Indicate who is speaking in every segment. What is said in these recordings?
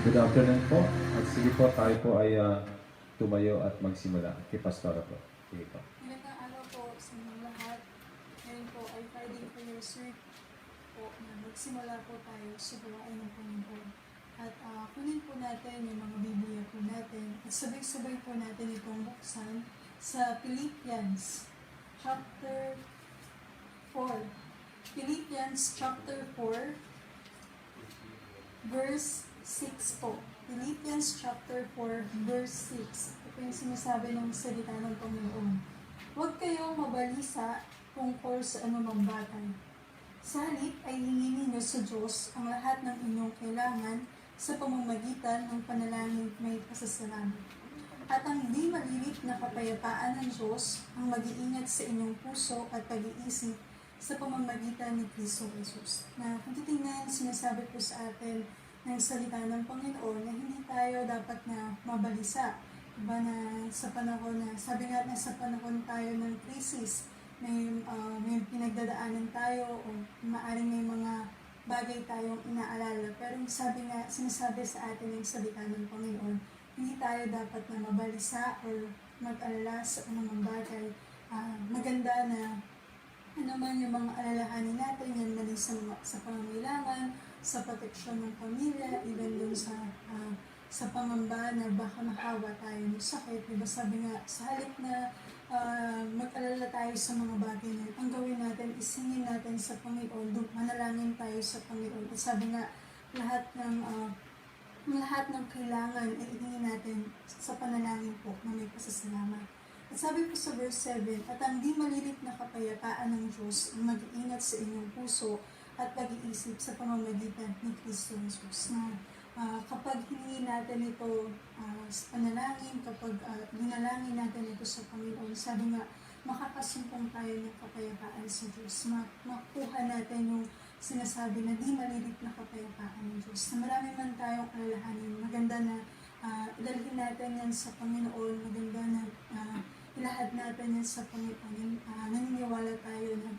Speaker 1: Good afternoon po. At sige po, tayo po ay tumayo at magsimula. Kay Pastora po. Sige po.
Speaker 2: Magandang araw po sa inyong lahat. Ngayon po ay Friday Prayers Week po na magsimula po tayo sa gawain ng Panginoon. At kunin po natin yung mga Biblia po natin at sabay-sabay po natin itong buksan sa Philippians chapter 4. Philippians chapter 4 verse 6 po. Philippians chapter 4 verse 6. Ito yung sinasabi ng salita ng Panginoon. Huwag kayong mabalisa tungkol sa anumang bagay. Sa halip ay hingin ninyo sa Diyos ang lahat ng inyong kailangan sa pamamagitan ng panalangin may pasasalamat. At ang hindi malilip na kapayapaan ng Diyos ang mag-iingat sa inyong puso at pag-iisip sa pamamagitan ni Kristo Jesus. Na kung titingnan, sinasabi po sa atin ng salita ng Panginoon na hindi tayo dapat na mabalisa. Diba na sa panahon na, sabi nga na sa panahon tayo ng krisis, may pinagdadaanan tayo o maaaring may mga bagay tayong inaalala. Pero sinasabi sa atin ng salita ng Panginoon, hindi tayo dapat na mabalisa o mag-alala sa anumang bagay. Maganda na ano man yung mga alalahanin natin, yan mali sa pangangailangan, sa proteksyon ng pamilya, even dun sa pangamba na baka mahawa tayo ng sakit. Diba sabi nga, sa halip na mag-alala tayo sa mga bagay na ang gawin natin, isingin natin sa Panginoon, manalangin tayo sa Panginoon. At sabi nga, lahat ng kailangan ay ihingin natin sa panalangin po na may pasasalamat. At sabi po sa verse 7, at ang di malilip na kapayapaan ng Diyos ang mag-iingat sa inyong puso at pag-iisip sa pamamagitan ni Kristo Jesus. Na kapag hiningi natin ito sa panalangin, kapag dinalangin natin ito sa Panginoon, sabi nga, makakasumpong tayo ng kapayapaan sa Diyos. Makuha natin yung sinasabi na di malilip na kapayapaan ng Diyos. Na marami man tayong alalahanin, maganda na dalhin natin yan sa Panginoon, maganda na ilahad natin yan sa Panginoon. Naniniwala tayo na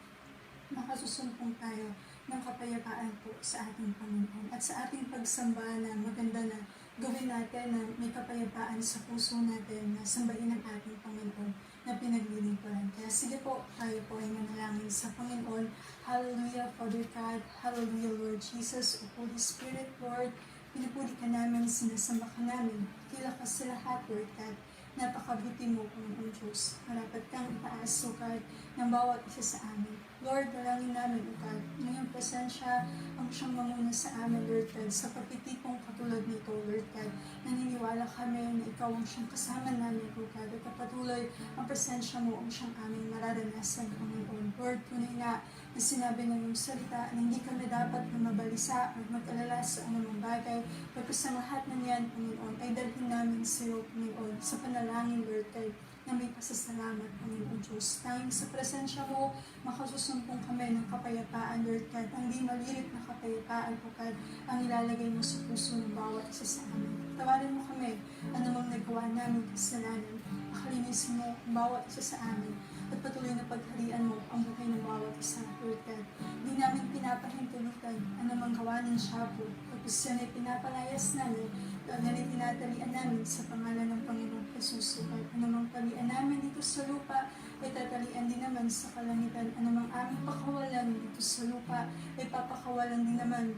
Speaker 2: makasusumpong tayo ng kapayapaan po sa ating Panginoon. At sa ating pagsamba na maganda na gawin natin na may kapayapaan sa puso natin na sambahin ang ating Panginoon na pinaglilingkuran. Kaya sige po, tayo po ay manalangin sa Panginoon. Hallelujah, Father God. Hallelujah, Lord Jesus. O Holy Spirit, Lord, pinupuli ka namin, sinasamba ka namin. Kila ka sa lahat, Lord God. Napakabuti mo, Panginoon Diyos. Marapat kang itaas, O God, ng bawat isa sa amin. Lord, dalangin namin, O God, ngayong presensya ang siyang mamuna sa amin, Lord God, sa pagtitipong katulad nito, Lord God. Naniniwala kami na ikaw ang siyang kasama namin, O God, at kapatuloy ang presensya mo ang siyang aming mararanasan, Panginoon. Lord, tunay nga na sinabi ng iyong salita na hindi kami dapat na mabalisa at mag-alala sa anumang bagay. Pagkas ang lahat ng yan, Panginoon, ay dalhin namin sa iyo, Panginoon, sa panalangin, Lord God, na may pasasalamat, Panginoon Diyos. Tanging sa presensya mo, makasusumpong kami ng kapayapaan, Lord God. Ang di malilip na kapayapaan, O God, ang ilalagay mo sa puso ng bawat isa sa amin. Tawarin mo kami, anumang nagawa namin kasalanan. Makalinisin mo ang bawat isa sa amin at patuloy na pagharian mo ang buhay ng bawat isa, Lord God. Hindi namin pinapahintulutan anumang gawa ng shabu. Tapos yan ay pinapalayas namin, yan ay tinatalian namin sa pangalan ng Panginoong Jesus, Lord. Anumang talian namin dito sa lupa, ay tatalian din naman sa kalangitan. Anumang aming pakawalan dito sa lupa, ay papakawalan din naman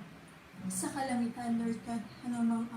Speaker 2: sa kalangitan, Lord God. Anumang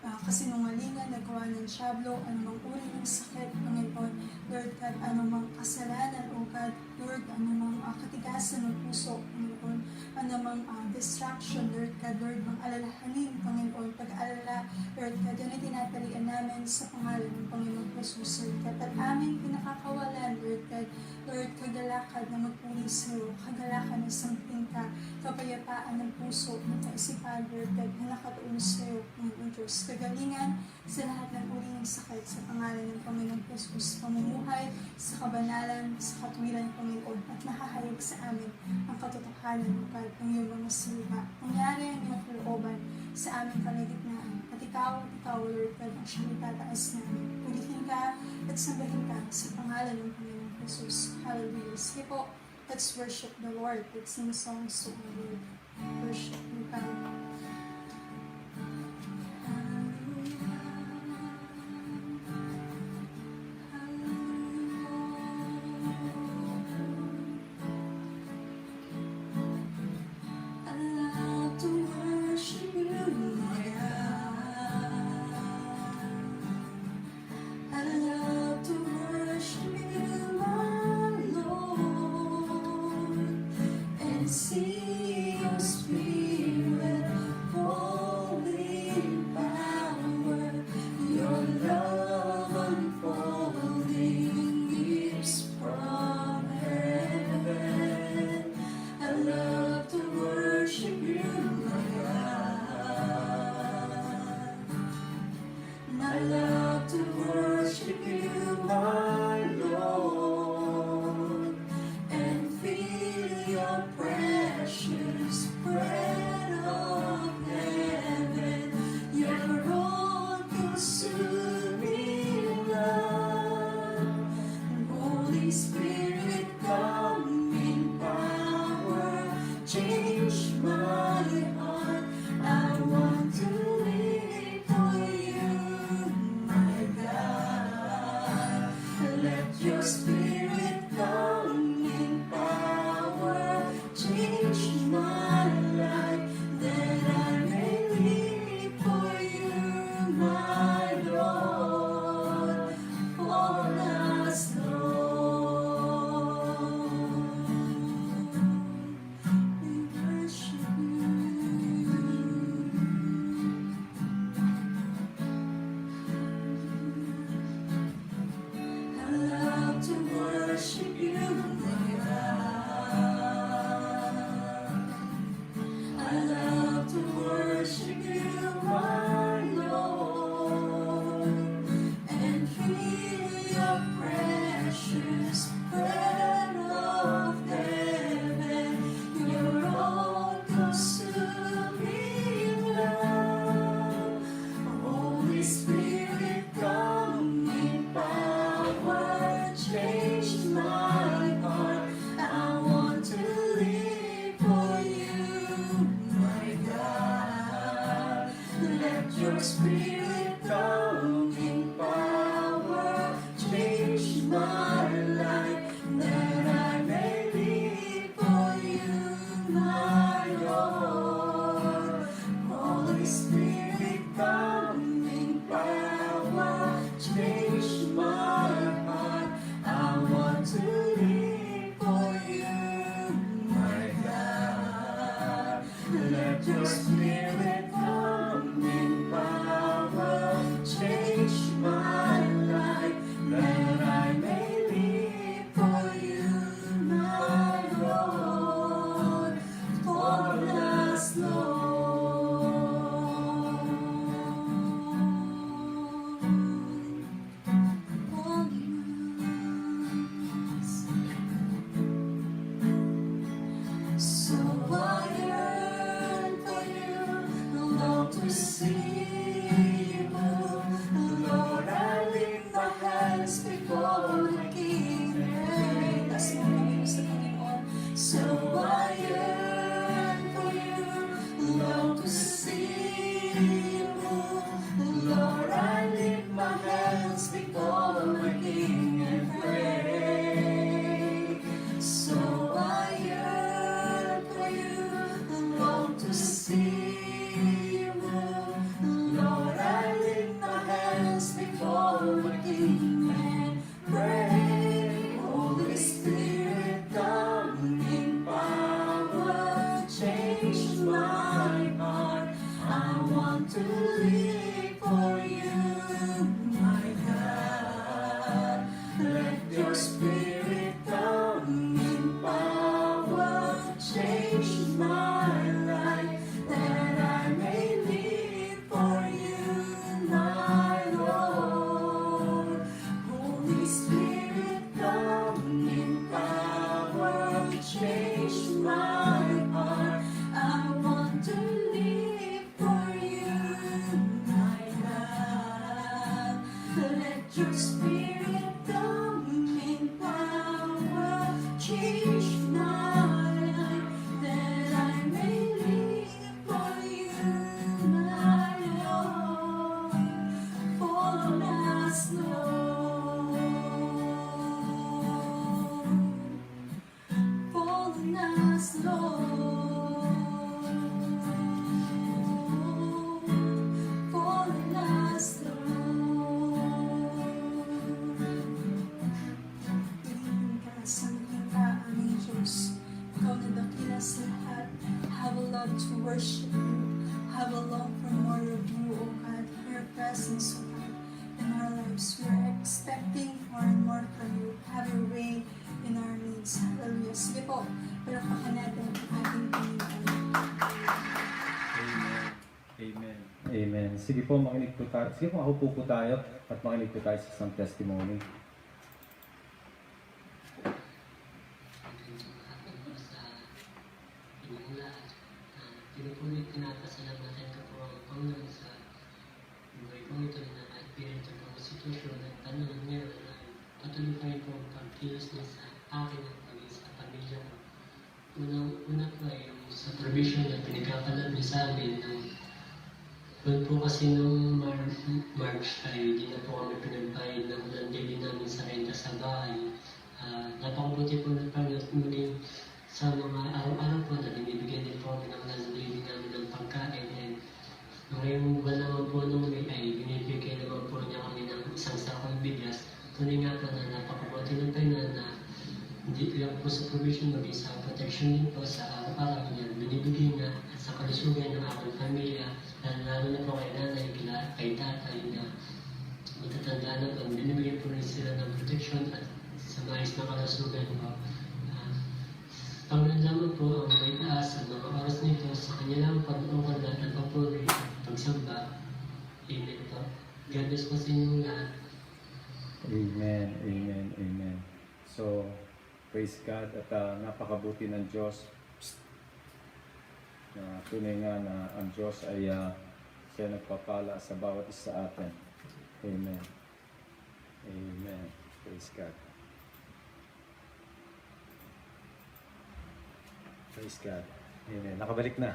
Speaker 2: kasinungalingan, nagawa ng syablo, anumang uri ng sakit, Panginoon, Lord God, anumang kasalanan, O God, Lord, anumang katigasan ng puso, Panginoon, anumang distraction, Lord God, Lord, mga alalahanin, Panginoon, pag-alala, Lord God, yan ay tinatalian namin sa pangalan ng Panginoon Jesus, Lord God, at aming pinakakawalan, Lord God, Lord, kagalakad na magpuli sa iyo, kagalakan na samping ka, kapayapaan ng puso, ng kaisipan, Lord God, na nakatuon sa iyo, Panginoon Diyos, kagalingan sa lahat ng uri ng sakit sa pangalan ng Panginoon Jesus, pamumuhay sa kabanalan, sa katwiran, Panginoon, at nakahayag sa amin ang katotohanan ng God ng iyong mga salita. Nangyari ang iyong kalooban sa aming kalagitnaan, at ikaw, Lord God, ang siyang itataas namin. Pulihin ka at sambahin ka sa pangalan ng Panginoon Jesus. Hallelujah. Sige po, let's worship the Lord. Let's sing songs to the Lord. Worship you, God.
Speaker 3: Let your spirit come in power, change my life, that I may live for you, my Lord. Holy Spirit, come in power, change my heart. I want to live for you, my God. Let your spirit come in power, change my life, that I may live for you, my Lord. For us, so I yearn for you, long to see you move. Lord, I lift my hands before the King.
Speaker 2: Tas mo kami sa Panginoon.
Speaker 3: So I yearn for you, long to see you move. Lord, I lift my hands before my King and pray. So I yearn for you, long to see you move. Lord, I lift my hands before my King and pray. Holy Spirit, come in power, change my heart. I want to live for you, my God. Let your spirit come in power, change my life, that I may live for you, my Lord. Holy Spirit, come in power, change my heart. I want to live for you, my God. Let your spirit come in power, change my life, that I may live for you, my Lord. For us, Lord. For us, Lord. For us, Lord.
Speaker 2: Piliin ka sa makita aming Diyos. Ikaw na dakila sa lahat. Have a love to worship you. Have a long for more of you, O God. Your presence, O God, in our lives. We are expecting more and more from you. Have your way in our needs. Hallelujah. Sige po, palakpakan natin ang ating Panginoon.
Speaker 1: Amen. Amen. Amen. Sige po, makinig po tayo. Sige po, ako po tayo at makinig po tayo sa isang testimony.
Speaker 4: Pinupulit pinapasalamatan ko po ang Panginoon sa buhay kong ito na na-experience ko ang sitwasyon at tanong ngayon ay patuloy pa rin po ang pagkilos niya sa akin at paging sa pamilya ko. Una po ay yung sa provision na pinagkakalat niya sa amin ng noon po kasi nung March ay hindi na po kami pinagbayad ng ulan daily namin sa renta sa bahay. Napakabuti po na Panginoon muling sa mga araw-araw po na binibigyan din po kami ng nandinig namin ng pagkain. And ngayong buwan naman po nung May ay binibigyan naman po niya kami ng isang sakong bigas. Tunay nga po na napakabuti ng Panginoon na hindi lang po sa provision, maging sa protection din po sa araw-araw niya. Binibigyan niya at sa kalusugan ng aking pamilya, lalo na po kay nanay, kay tatay na matatanda na po. Binibigyan po rin sila ng protection at sa maayos na kalusugan po. Panginoon lamang po ang may taas sa mga oras nito sa kanya lang pag-uukal at pagpapuri at pagsamba. Amen po. God bless po sa inyong lahat.
Speaker 1: Amen. Amen. Amen. So, praise God at napakabuti ng Diyos. Na tunay nga na ang Diyos ay siya nagpapala sa bawat isa sa atin. Amen. Amen. Praise God. Praise God. Amen. Nakabalik na.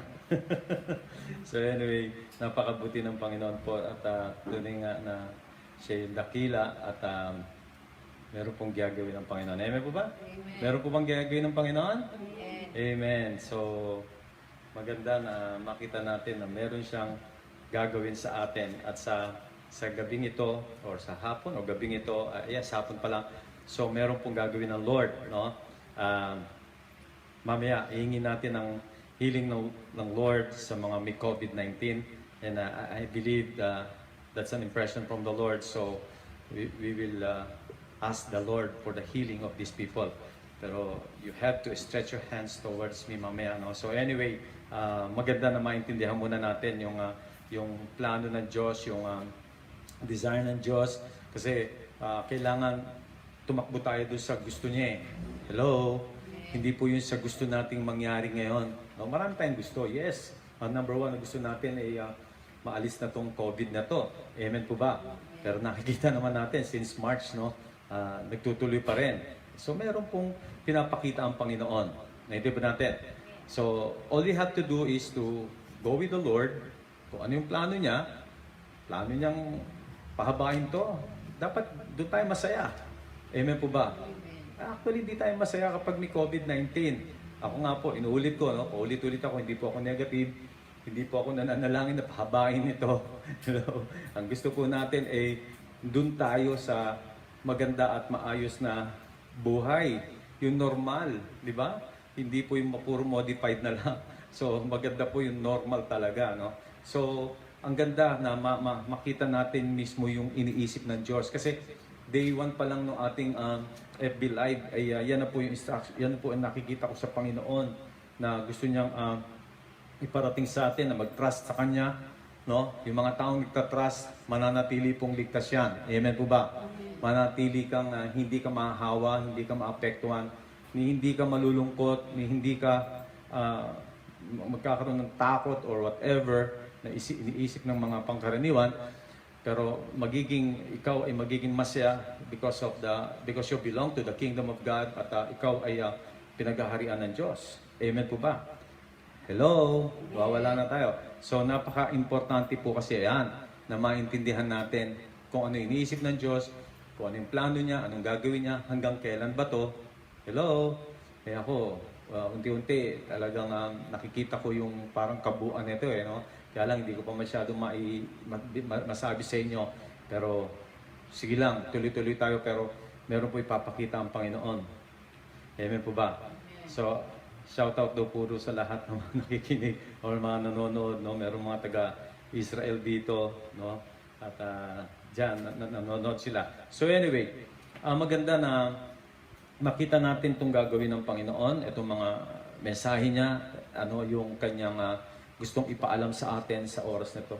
Speaker 1: So anyway, napakabuti ng Panginoon po at tunay nga na siya yung dakila at meron pong gagawin ng Panginoon. Amen po ba?
Speaker 3: Amen.
Speaker 1: Meron po bang gagawin ng Panginoon?
Speaker 3: Amen.
Speaker 1: Amen. So maganda na makita natin na meron siyang gagawin sa atin at sa gabing ito or sa hapon o gabing ito, yes, hapon pa lang. So meron pong gagawin ng Lord, no? Mamaya, ihingin natin ang healing ng Lord sa mga may COVID-19. And I believe that's an impression from the Lord. So we will ask the Lord for the healing of these people. Pero you have to stretch your hands towards me mamaya. No? So anyway, maganda na maintindihan muna natin yung plano ng Diyos, yung design ng Diyos. Kasi kailangan tumakbo tayo doon sa gusto niya eh. Hello? Hindi po yun sa gusto nating mangyari ngayon. No, marami tayong gusto, yes. Number one na gusto natin ay maalis na tong COVID na to. Amen po ba? Pero nakikita naman natin since March, no, nagtutuloy pa rin. So meron pong pinapakita ang Panginoon. Naintindihan ba natin? So all we have to do is to go with the Lord. Kung ano yung plano niyang pahabain to. Dapat doon tayo masaya. Amen po ba? Actually, hindi tayo masaya kapag may COVID-19. Ako nga po, inuulit ko, no? Paulit-ulit ako, hindi po ako negative. Hindi po ako nananalangin na pahabain ito. Ang gusto po natin ay dun tayo sa maganda at maayos na buhay. Yung normal, di ba? Hindi po yung puro modified na lang. So, maganda po yung normal talaga, no? So, ang ganda na makita natin mismo yung iniisip ng Diyos. Kasi, day 1 pa lang ng ating FB Live ay yan na po yung instruction, yan po ang nakikita ko sa Panginoon na gusto niyang iparating sa atin na mag-trust sa Kanya, no? Yung mga taong nagtatrust, mananatili pong ligtas yan. Amen po ba? Manatili kang hindi ka mahahawa, hindi ka maapektuhan, hindi ka malulungkot, hindi ka magkakaroon ng takot or whatever na iniisip ng mga pangkaraniwan. Pero ikaw ay magiging masaya because you belong to the kingdom of God at ikaw ay pinaghaharian ng Diyos. Amen po ba? Hello? Wawala na tayo. So napaka-importante po kasi yan na maintindihan natin kung ano yung iniisip ng Diyos, kung ano yung plano niya, anong gagawin niya, hanggang kailan ba to. Hello? Kaya ako, unti-unti talagang nakikita ko yung parang kabuuan nito eh, no? Kaya lang, hindi ko pa masyado masabi sa inyo. Pero, sige lang, tuloy-tuloy tayo. Pero, meron po ipapakita ang Panginoon. Amen po ba? So, shout out daw puro sa lahat ng mga nakikinig o mga nanonood. No? Meron mga taga-Israel dito. No? At dyan, nanonood sila. So, anyway, maganda na makita natin itong gagawin ng Panginoon. Itong mga mensahe niya, ano yung kanyang gustong ipaalam sa atin sa oras na ito.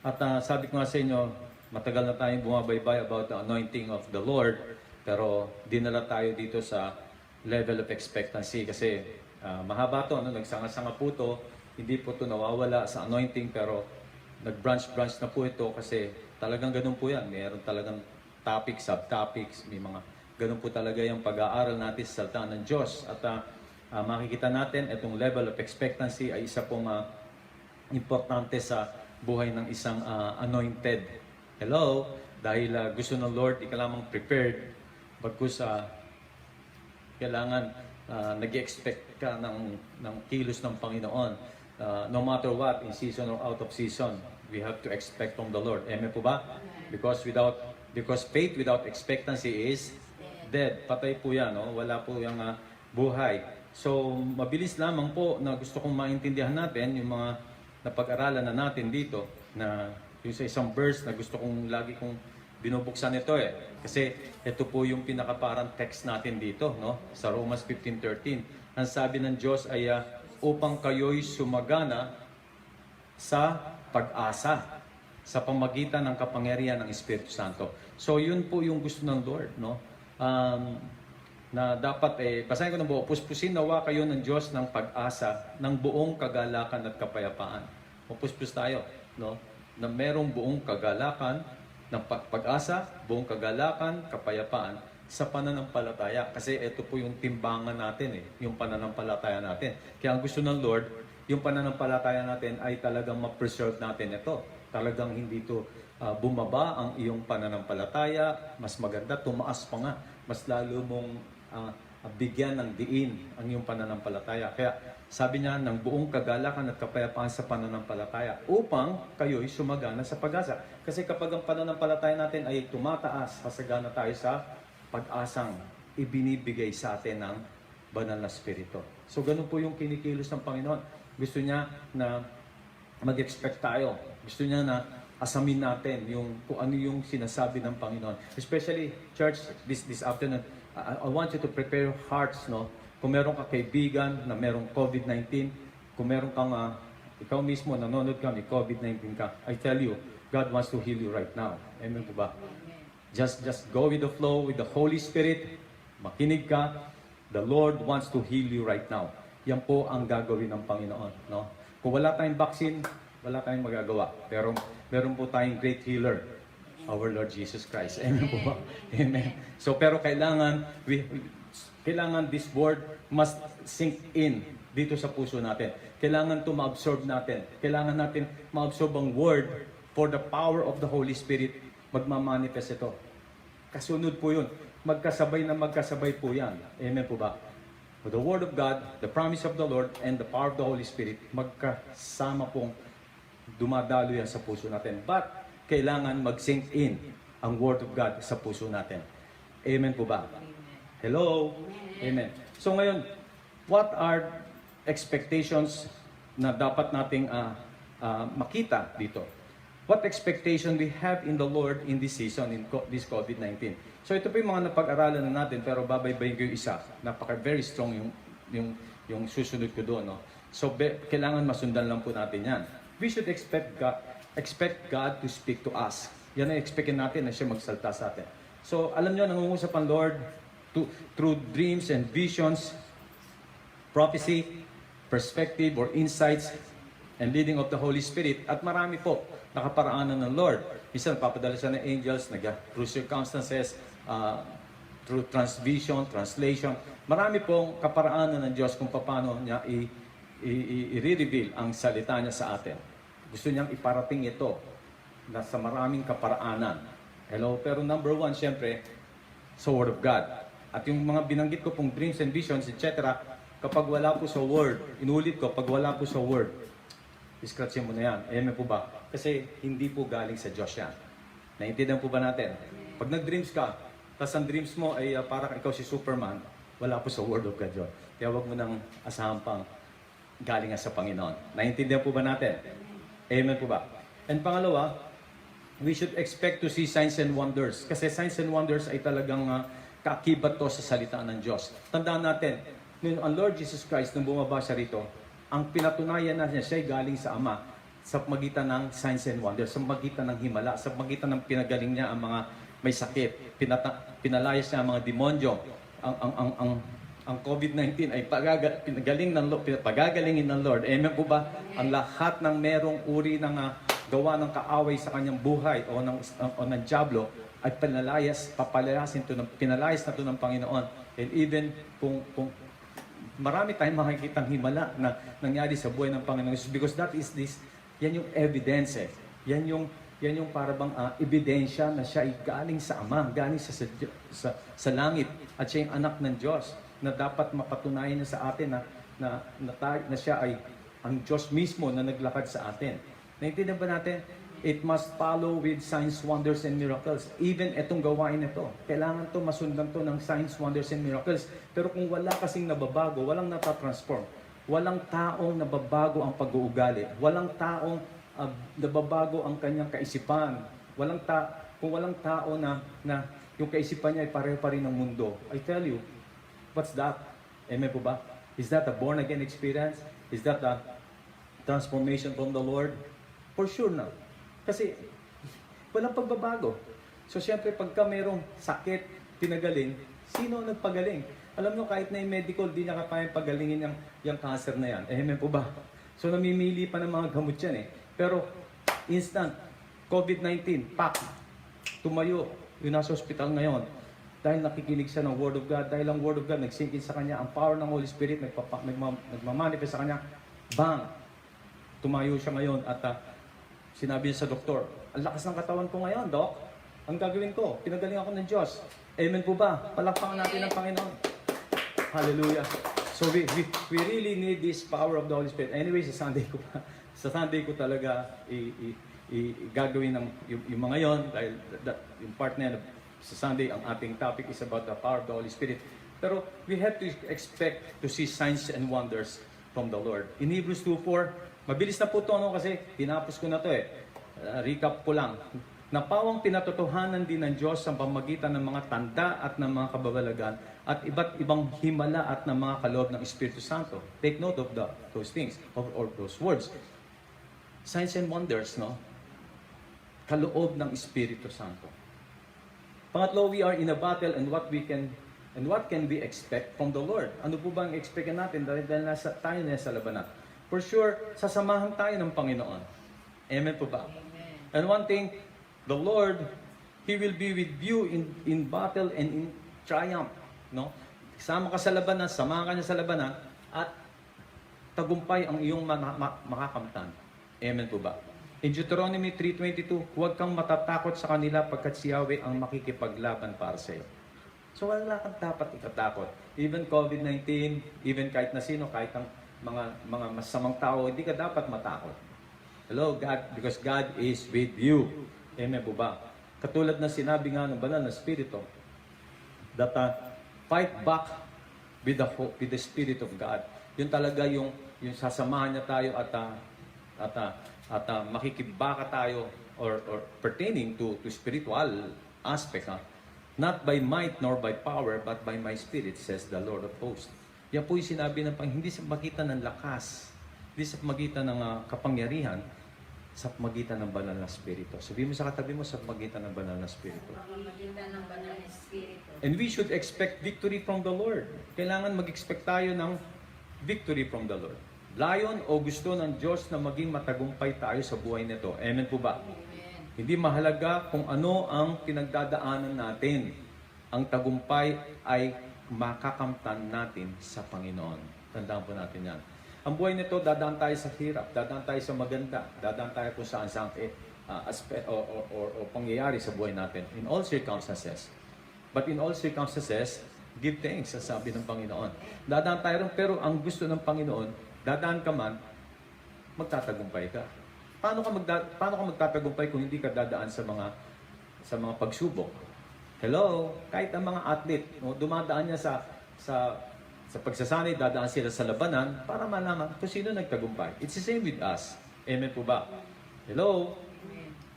Speaker 1: At sabi ko nga sa inyo, matagal na tayong bumabaybay about the anointing of the Lord, pero dinala tayo dito sa level of expectancy kasi mahaba to, nagsanga-sanga po to, hindi po to nawawala sa anointing, pero nag-branch na po ito kasi talagang ganun po yan. Mayroon talagang topics, subtopics, may mga ganun po talaga yung pag-aaral natin sa salita ng Diyos. At makikita natin itong level of expectancy ay isa pong importante sa buhay ng isang anointed. Hello? Dahil gusto ng Lord, di ka lamang prepared, bagkus kailangan nag-expect ka ng kilos ng Panginoon. No matter what, in season or out of season, we have to expect from the Lord. Amen po ba? Because faith without expectancy is dead. Patay po yan, no? Wala po yung buhay. So, mabilis lamang po na gusto kong maintindihan natin yung mga napag-aralan na natin dito na yung sa isang verse na gusto kong lagi kong binubuksan ito eh. Kasi ito po yung pinakaparang text natin dito, no? Sa Romans 15:13. Ang sabi ng Diyos ay upang kayo'y sumagana sa pag-asa sa pamagitan ng kapangyarihan ng Espiritu Santo. So yun po yung gusto ng Lord, no? Na dapat basahin ko ng buo, puspusin nawa kayo ng Diyos ng pag-asa ng buong kagalakan at kapayapaan. Puspus tayo, no? Na merong buong kagalakan ng pag-asa, buong kagalakan, kapayapaan sa pananampalataya. Kasi ito po yung timbangan natin yung pananampalataya natin. Kaya ang gusto ng Lord, yung pananampalataya natin ay talagang ma-preserve natin ito. Talagang hindi to bumaba ang iyong pananampalataya, mas maganda, tumaas pa nga, mas lalo mong bigyan ng diin ang iyong pananampalataya. Kaya sabi niya, ng buong kagalakan at kapayapaan sa pananampalataya upang kayo'y sumagana sa pag-asa. Kasi kapag ang pananampalataya natin ay tumataas, sasagana tayo sa pag-asang ibinibigay sa atin ng banal na Espiritu. So ganun po yung kinikilos ng Panginoon. Gusto niya na mag-expect tayo. Gusto niya na asamin natin yung kung ano yung sinasabi ng Panginoon. Especially, church, this afternoon, I want you to prepare your hearts, no? Kung meron ka kaibigan na merong COVID-19, kung meron kang, ikaw mismo, nanonood ka, may COVID-19 ka, I tell you, God wants to heal you right now. Amen po ba? Just go with the flow, with the Holy Spirit, makinig ka, the Lord wants to heal you right now. Yan po ang gagawin ng Panginoon, no? Kung wala tayong vaccine, wala tayong magagawa. Pero meron po tayong great healer, our Lord Jesus Christ. Amen po ba? Amen. So, pero kailangan this word must sink in dito sa puso natin. Kailangan to ma-absorb natin. Kailangan natin ma-absorb ang word for the power of the Holy Spirit. Magmamanifest ito. Kasunod po yun. Magkasabay po yan. Amen po ba? With the word of God, the promise of the Lord, and the power of the Holy Spirit, magkasama pong dumadalo yan sa puso natin. But, kailangan mag-sink in ang Word of God sa puso natin. Amen po ba? Hello? Amen. So ngayon, what are expectations na dapat nating makita dito? What expectation we have in the Lord in this season, in this COVID-19? So ito po yung mga napag-aralan na natin, pero babaybayin ko yung isa. Very strong yung susunod ko doon. No? So kailangan masundan lang po natin yan. We should expect God to speak to us. Yan ang expectin natin na siya magsalta sa atin. So, alam niyo, nangungusap ang Lord through dreams and visions, prophecy, perspective or insights, and leading of the Holy Spirit. At marami po nakaparaanan ng Lord. Minsan, papadala siya ng angels, through circumstances, through transvision, translation. Marami pong kaparaanan ng Diyos kung paano niya i-reveal ang salita niya sa atin. Gusto niyang iparating ito na sa maraming kaparaanan. Hello? Pero number one, syempre, sa Word of God. At yung mga binanggit ko pong dreams and visions, etc., kapag wala po sa Word, inulit ko, pag wala po sa Word, iskratsin mo na yan. Amen po ba? Kasi hindi po galing sa Diyos yan. Naintindihan po ba natin? Pag nag-dreams ka, tapos ang dreams mo ay parang ikaw si Superman, wala po sa Word of God yun. Kaya wag mo nang asahan pang galing sa Panginoon. Naintindihan po ba natin? Amen po ba? And pangalawa, we should expect to see signs and wonders. Kasi signs and wonders ay talagang kaakibat to sa salita ng Diyos. Tandaan natin, nung ang Lord Jesus Christ, nung bumaba siya rito, ang pinatunayan na siya ay galing sa Ama sa magitan ng signs and wonders, sa magitan ng himala, sa magitan ng pinagaling niya ang mga may sakit, pinalayas niya ang mga demonyo. Ang COVID-19 ay pagagalingin ng Lord. Amen po ba? Ang lahat ng merong uri ng gawa ng kaaway sa kanyang buhay o ng diablo ay pinalayas na to ng Panginoon. And even kung marami tayong makikitang himala na nangyari sa buhay ng Panginoon, because yan yung evidence eh. Yan yung parang ebidensya na siya ay galing sa Ama, galing sa langit, at siya yung anak ng Diyos, na dapat mapatunayan niya sa atin na siya ay ang Diyos mismo na naglakad sa atin. Naintindihan ba natin? It must follow with signs, wonders, and miracles. Even itong gawain ito, kailangan to masundan to ng signs, wonders, and miracles. Pero kung wala kasing nababago, walang natatransform, walang taong nababago ang pag-uugali, walang taong nababago ang kanyang kaisipan, kung walang tao na yung kaisipan niya ay pareho pa rin ng mundo, I tell you, what's that? Amen po ba? Is that a born-again experience? Is that a transformation from the Lord? For sure na. Kasi walang pagbabago. So siyempre pagka mayroong sakit, pinagaling, sino ang nagpagaling? Alam nyo, kahit na yung medical, di niya kayang pagalingin yung cancer na yan. Amen po ba? So namimili pa ng mga gamot yan eh. Pero instant, COVID-19, pak, tumayo, yung nasa hospital ngayon. Dahil nakikinig siya ng Word of God, dahil ang Word of God nagsingkin sa kanya, ang power ng Holy Spirit nagmamanifest sa kanya, Bang! Tumayo siya ngayon at sinabi niya sa doktor, ang lakas ng katawan ko ngayon, Dok. Ang gagawin ko, pinagaling ako ng Diyos. Amen po ba? Palakpakan natin ang Panginoon. Hallelujah. So we really need this power of the Holy Spirit. Anyway, sa Sunday ko talaga gagawin yung mga yon dahil yung part na yan, sa Sunday, ang ating topic is about the power of the Holy Spirit. Pero we have to expect to see signs and wonders from the Lord. In Hebrews 2:4, mabilis na po ito, kasi tinapos ko na ito recap ko lang. Napawang pinatotohanan din ng Diyos sa pamagitan ng mga tanda at ng mga kababalagan at iba't ibang himala at ng mga kaloob ng Espiritu Santo. Take note of those things, or those words. Signs and wonders, no? Kaloob ng Espiritu Santo. Pangatlo, we are in a battle and what can we expect from the Lord? Ano po ba ang expect natin dahil tayo nasa labanan? For sure, sasamahan tayo ng Panginoon. Amen po ba?
Speaker 3: Amen.
Speaker 1: And one thing, the Lord, He will be with you in battle and in triumph. No? Sama ka sa labanan, samahan ka niya sa labanan, at tagumpay ang iyong makakamtan. Amen po ba? In Deuteronomy 3:22, huwag kang matatakot sa kanila pagkat si Yahweh ang makikipaglaban para sa iyo. So wala kang dapat ikatakot. Even COVID-19, even kahit na sino, kahit ang mga masamang tao, hindi ka dapat matakot. Hello, God, because God is with you. Amen po ba? Katulad na sinabi nga ng banal na Espiritu, that fight back with the Spirit of God. Yun talaga yung sasamahan niya tayo at makikibaka tayo or pertaining to spiritual aspect. Not by might nor by power, but by my Spirit, says the Lord of hosts. Yan po yung sinabi ng hindi sa magitan ng lakas, hindi sa magitan ng kapangyarihan, sa magitan ng banal na Espiritu. Sabi mo sa katabi mo, sa magitan ng banal na Espiritu.
Speaker 3: Pamamagitan ng banal na Espiritu.
Speaker 1: And we should expect victory from the Lord. Kailangan mag-expect tayo ng victory from the Lord. Layon o gusto ng Diyos na maging matagumpay tayo sa buhay nito. Amen po ba?
Speaker 3: Amen.
Speaker 1: Hindi mahalaga kung ano ang pinagdadaanan natin. Ang tagumpay ay makakamtan natin sa Panginoon. Tandaan po natin yan. Ang buhay nito, dadaan tayo sa hirap, dadaan tayo sa maganda, dadaan tayo kung saan o pangyayari sa buhay natin. In all circumstances. But in all circumstances, give thanks, sabi ng Panginoon. Dadaan tayo rin, pero ang gusto ng Panginoon, dadaan ka man, magtatagumpay ka. Paano ka magtatagumpay kung hindi ka dadaan sa mga pagsubok? Hello, kahit ang mga athlete, dumadaan niya sa pagsasanay, dadaan sila sa labanan para malaman kung sino nagtagumpay. It's the same with us. Amen po ba? Hello?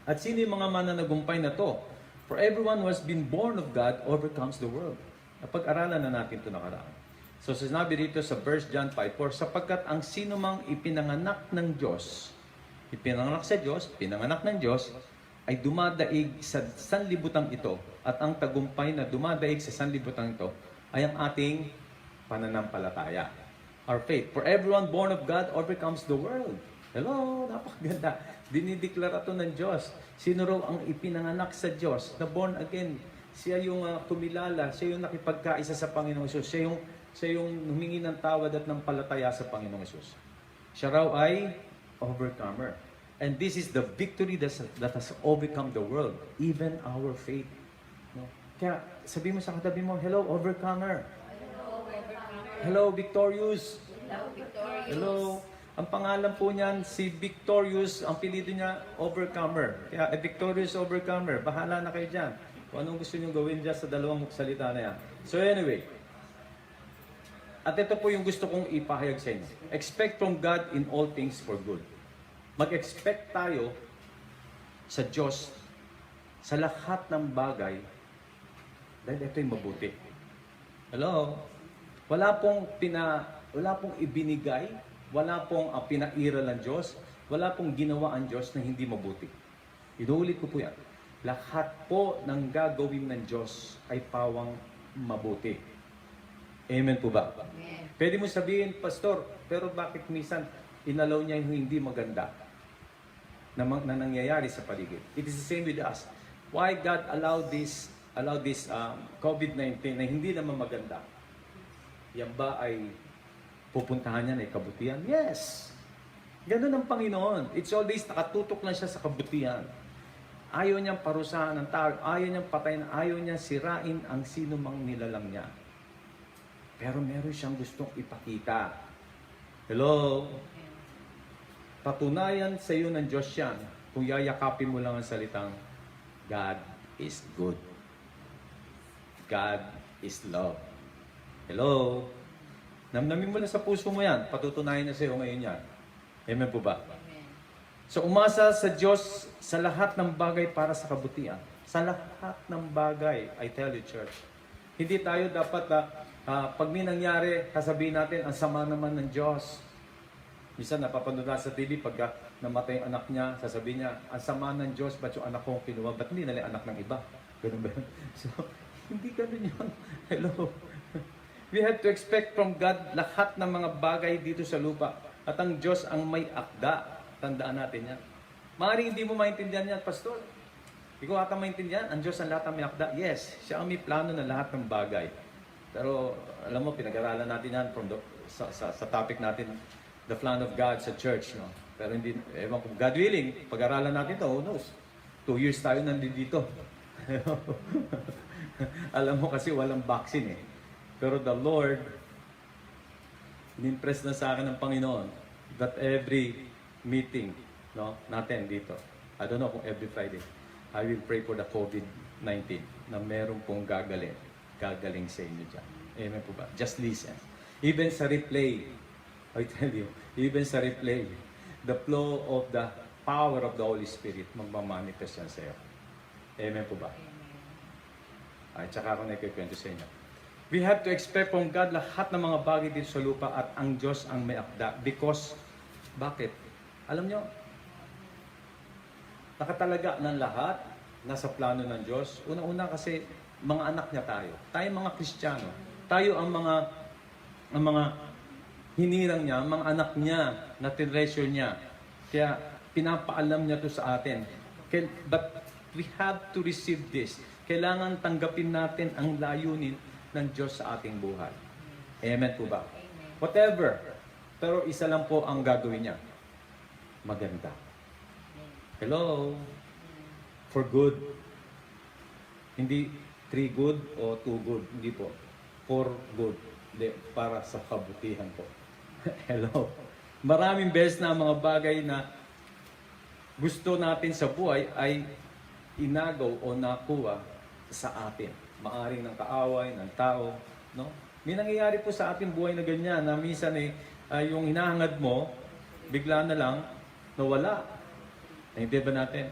Speaker 1: At sino yung mga mananagumpay na to? For everyone who has been born of God overcomes the world. Napag-aralan na natin ito nakaraan. So sinabi rito sa verse John 5:4, sapagkat ang sino mang ipinanganak ng Diyos, ipinanganak sa Diyos, pinanganak ng Diyos, ay dumadaig sa sanlibutan ito. At ang tagumpay na dumadaig sa sanlibutan ito ay ang ating pananampalataya. Our faith. For everyone born of God overcomes the world. Hello, napakaganda. Dinideklara to ng Diyos. Sino raw ang ipinanganak sa Diyos, na born again? Siya yung kumilala, siya yung nakipagkaisa sa Panginoong Hesus. Siya yung humingi ng tawad at ng palataya sa Panginoong Hesus. Siya raw ay overcomer. And this is the victory that has overcome the world, even our faith. No? Kaya sabi mo sa katabi mo, hello, overcomer. Hello, Victorious.
Speaker 3: Hello, Victorious.
Speaker 1: Hello. Ang pangalan po niyan, si Victorious. Ang pilido niya, Overcomer. Kaya, Victorious Overcomer. Bahala na kayo dyan. Kung anong gusto niyo gawin dyan sa dalawang salita na yan. So anyway, at ito po yung gusto kong ipahayag sa inyo. Expect from God in all things for good. Mag-expect tayo sa Diyos sa lahat ng bagay dahil ito'y mabuti. Hello? Wala pong ibinigay, wala pong pinairal ng Diyos, wala pong ginawa ang Diyos na hindi mabuti. Inuulit ko po yan. Lahat po ng gagawin ng Diyos ay pawang mabuti. Amen po ba?
Speaker 3: Amen.
Speaker 1: Pwede mo sabihin, Pastor, pero bakit minsan inalaw niya yung hindi maganda na nangyayari sa paligid? It is the same with us. Why God allowed this COVID-19 na hindi naman maganda? Yan ba ay pupuntahan niya na kabutihan? Yes! Ganun ang Panginoon. It's always nakatutok lang siya sa kabutihan. Ayaw niyang parusahan ng tao, ayaw niyang patayin, ayaw niyang sirain ang sino mang nilalang niya. Pero meron siyang gustong ipakita. Hello? Patunayan sa iyo ng Diyos yan kung yayakapin mo lang ang salitang God is good. God is love. Hello? Namnamin mo na sa puso mo yan. Patutunayan na sa iyo ngayon yan. Amen po ba? So umasa sa Diyos sa lahat ng bagay para sa kabutihan. Sa lahat ng bagay, I tell you church. Hindi tayo dapat pag may nangyari, kasabihin natin, ang sama naman ng Diyos. Minsan napapanood na sa TV, pag namatay ang anak niya, sasabihin niya, ang sama ng Diyos, ba't yung anak ko kinuha? Ba't hindi nila anak ng iba? Ganun ba yun? So, hindi ganun yun. Hello? We have to expect from God lahat ng mga bagay dito sa lupa. At ang Diyos ang may akda. Tandaan natin yan. Maaaring hindi mo maintindihan yan, Pastor. Hindi ko ata maintindihan. Ang Diyos ang lahat ang may akda. Yes, siya ang may plano ng lahat ng bagay. Pero, alam mo, pinag-aralan natin yan from sa topic natin, the plan of God sa church. No? Pero hindi, ewan kung God willing, pag-aralan natin ito, who knows? 2 years tayo nandito. Alam mo kasi walang vaccine eh. Pero the Lord, in-impress na sa akin ng Panginoon that every meeting natin dito, I don't know kung every Friday, I will pray for the COVID-19 na meron pong gagaling sa inyo dyan. Amen po ba? Just listen. Even sa replay, I tell you, even sa replay, the flow of the power of the Holy Spirit magmamanifest yan sa iyo. Amen po ba? Ay, tsaka ako na ikikwento sa inyo. We have to expect from God lahat ng mga bagay dito sa lupa at ang Diyos ang may akda. Because, bakit? Alam nyo, nakatalaga ng lahat, nasa plano ng Diyos. Una-una kasi, mga anak niya tayo. Tayo mga Kristiyano. Tayo ang mga hinirang niya, mga anak niya, na tinreasure niya. Kaya, pinapaalam niya to sa atin. But, we have to receive this. Kailangan tanggapin natin ang layunin ng Diyos sa ating buhay. Amen po ba? Whatever. Pero isa lang po ang gagawin niya. Maganda. Hello? For good. Hindi 3 good o 2 good. Hindi po. For good. Hindi, para sa kabutihan po. Hello? Maraming beses na mga bagay na gusto natin sa buhay ay inagaw o nakuha sa atin. Maaring ng kaaway, ng tao. No? May nangyayari po sa ating buhay na ganyan na minsan yung hinahangad mo, bigla na lang nawala. Hindi ba natin?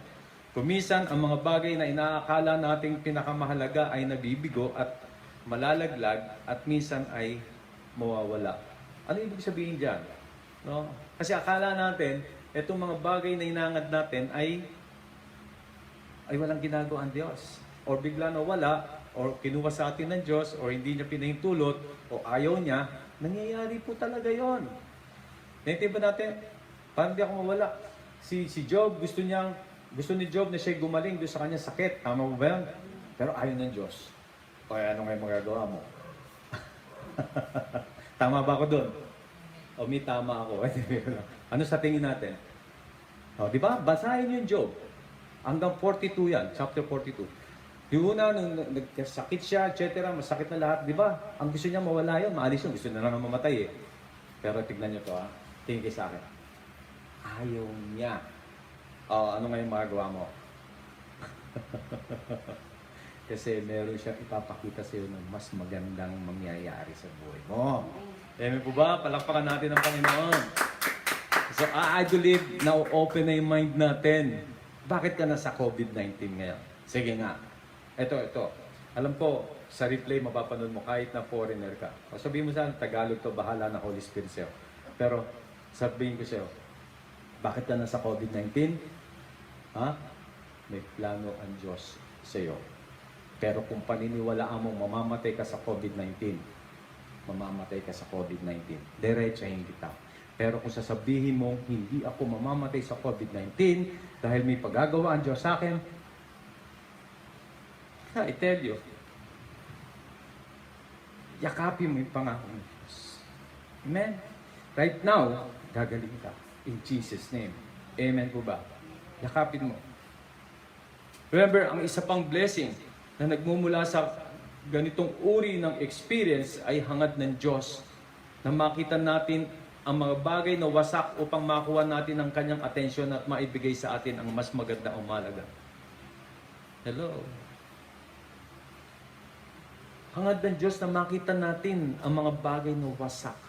Speaker 1: Kumisan, ang mga bagay na inaakala nating pinakamahalaga ay nabibigo at malalaglag at minsan ay mawawala. Ano ibig sabihin dyan? No? Kasi akala natin, itong mga bagay na inaangad natin ay walang ginagawa ang Diyos. O bigla nawala, o kinuha sa atin ng Diyos, o hindi niya pinahintulot, o ayaw niya, nangyayari po talaga yon. Naintindihan ba natin? Parang di ako mawala. Si Job, gusto ni Job na siya gumaling doon sa kanyang sakit. Tama mo ba yan? Pero ayaw ng Diyos. O ano ngayon magagawa mo? Tama ba ako doon? O may tama ako. Ano sa tingin natin? O, di ba? Basahin yung Job. Hanggang 42 yan, chapter 42. Yung una, nung nagkasakit siya, etc., masakit na lahat, di ba? Ang gusto niya mawala yun, maalis yun, gusto na lang mamatay eh. Pero tignan niyo to ha, tingin kayo sa akin. Ayaw niya. Ano ngayon magagawa mo? Kasi meron siyang ipapakita sa iyo ng mas magandang mangyayari sa buhay mo. Amen po ba? Palakpakan natin ang Panginoon. So I believe na open na yung mind natin. Bakit ka nasa COVID-19 ngayon? Sige nga. Ito. Alam ko, sa replay mapapanood mo kahit na foreigner ka. O sabihin mo sa Tagalog to, bahala na Holy Spirit sa'yo. Pero sabihin ko sa'yo, bakit ka nasa COVID-19? Ha? May plano ang Diyos sa'yo. Pero kung paniniwalaan mo mamamatay ka sa COVID-19, mamamatay ka sa COVID-19. Diretsahin kita. Pero kung sasabihin mo, hindi ako mamamatay sa COVID-19 dahil may paggagawa ang Diyos sa akin, I tell you, yakapin mo yung pangako ng Diyos. Amen? Right now, gagaling ka.
Speaker 5: In Jesus' name. Amen po ba? Yakapin mo. Remember, ang isa pang blessing na nagmumula sa ganitong uri ng experience ay hangad ng Diyos na makita natin ang mga bagay na wasak upang makuha natin ang kanyang atensyon at maibigay sa atin ang mas maganda o malaga. Hello? Hangad ng Diyos na makita natin ang mga bagay na wasak.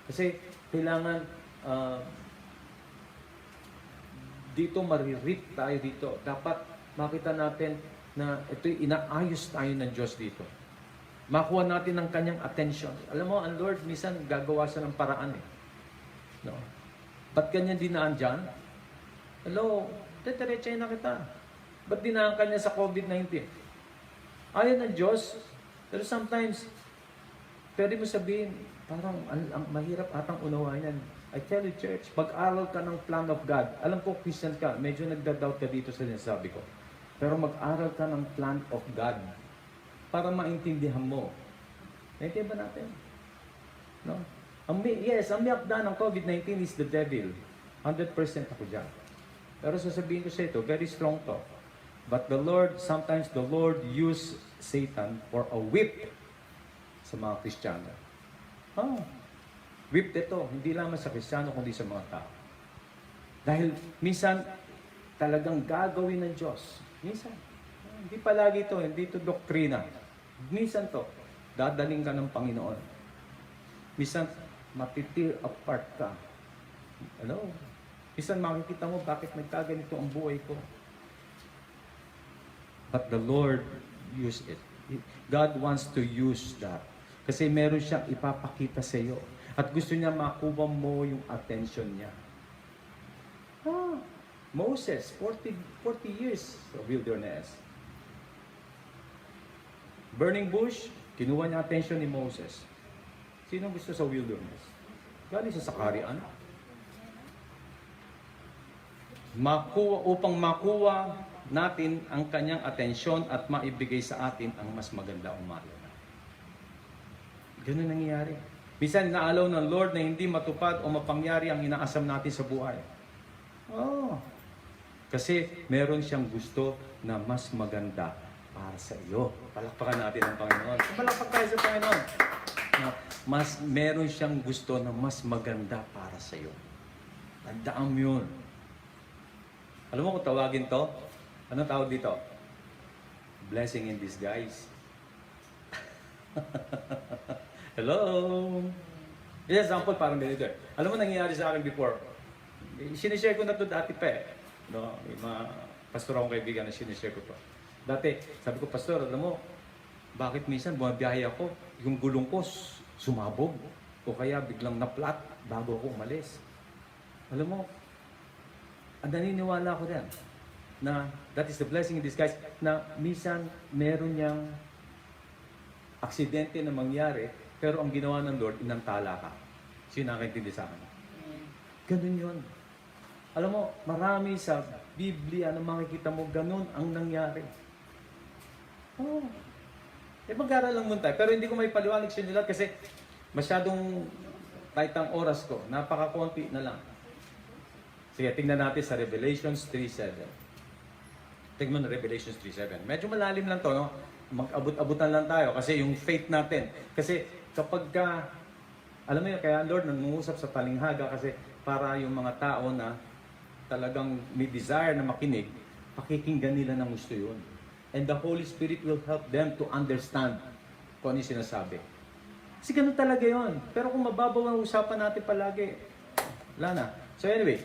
Speaker 5: Kasi kailangan dito maririp tayo dito. Dapat makita natin na ito'y inaayos tayo ng Diyos dito. Makuha natin ang kanyang attention. Alam mo, ang Lord, minsan gagawa siya ng paraan eh. No? Ba't kanya dinaan dyan? Hello, diretsahin na kita. Ba't dinaan kanya sa COVID-19? Ayaw ng Diyos. Pero sometimes, pwede mo sabihin, parang ang mahirap atang unawain yan. I tell you, church, mag-aral ka ng plan of God. Alam ko, Christian ka, medyo nagda-doubt ka dito sa sinasabi ko. Pero mag-aral ka ng plan of God para maintindihan mo. Naintindihan ba natin? No? Ang miyakda ng COVID-19 is the devil. 100% ako dyan. Pero sasabihin ko sa ito, very strong to. But the Lord, sometimes the Lord use Satan for a whip sa mga Kristiyano. Oh, whip ito, hindi lamang sa Kristiyano, kundi sa mga tao. Dahil minsan, talagang gagawin ng Diyos. Minsan. Hindi palagi ito, hindi ito doktrina. Minsan to, dadaling ka ng Panginoon. Minsan, matitir apart ka. Ano? Minsan makikita mo, bakit nagkaganito ang buhay ko? But the Lord used it. God wants to use that. Kasi meron siyang ipapakita sa iyo. At gusto niya makuha mo yung attention niya. Moses, 40 years sa wilderness. Burning bush, kinuha niya attention ni Moses. Sino gusto sa wilderness? Galing sa sakarian. Upang makuha natin ang kanyang atensyon at maibigay sa atin ang mas maganda o mahalaga. Ganun nangyayari. Minsan inaalaw ng Lord na hindi matupad o mapangyari ang inaasam natin sa buhay. Kasi meron siyang gusto na mas maganda para sa iyo. Palakpakan natin ang Panginoon. Palakpak tayo sa Panginoon. Meron siyang gusto na mas maganda para sa iyo. Tandaan mo yun. Alam mo kung tawagin to? Anong tawag dito? Blessing in disguise. Hello? Example, parang ganito. Alam mo nangyayari sa akin before? Sinishare ko na to dati pa eh. No, may mga pastor akong kaibigan na sinishare ko to. Dati, sabi ko, pastor, alam mo, bakit minsan bumabiyahe ako, yung gulong ko sumabog, o kaya biglang na-flat bago ako umalis. Alam mo, naniniwala ko din na that is the blessing in disguise, na minsan meron niyang aksidente na mangyari, pero ang ginawa ng Lord, inantala ka. Sino nakakaintindi sa akin? Ganun yun. Alam mo, marami sa Biblia na makikita mo, ganun ang nangyari. Mag-aaral lang muna tayo. Pero hindi ko may paliwanag sa inyo lahat kasi masyadong tight ang oras ko. Napaka-konti na lang. Sige, tingnan natin sa Revelations 3:7. Tingnan mo na Revelations 3:7. Medyo malalim lang to, no? Mag-abot-abutan lang tayo kasi yung faith natin. Kasi kapag ka, alam mo yun, kaya Lord, nangungusap sa talinghaga kasi para yung mga tao na talagang may desire na makinig, pakikinggan nila ng gusto yun. And the Holy Spirit will help them to understand kung ano yung sinasabi. Kasi ganun talaga yun. Pero kung mababaw ang usapan natin palagi, wala na. So anyway,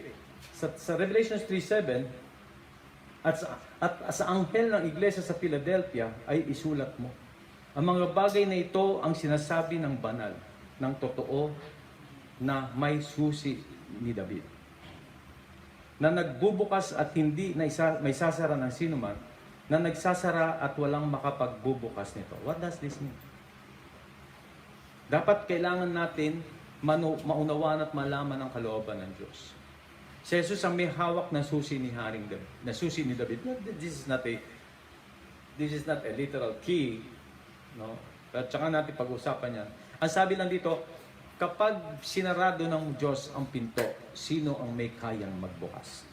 Speaker 5: sa Revelations 3:7, at sa anghel ng iglesia sa Philadelphia ay isulat mo. Ang mga bagay na ito ang sinasabi ng banal, ng totoo, na may susi ni David. Na nagbubukas at hindi may sasara ng sinuman, na nagsasara at walang makapagbubukas nito. What does this mean? Dapat kailangan natin maunawaan at malaman ang kalooban ng Diyos. Si Jesus ang may hawak na susi ni Haring David. Na susi ni David. This is not a literal key. No? At saka natin pag-usapan yan. Ang sabi lang dito, kapag sinarado ng Diyos ang pinto, sino ang may kayang magbukas?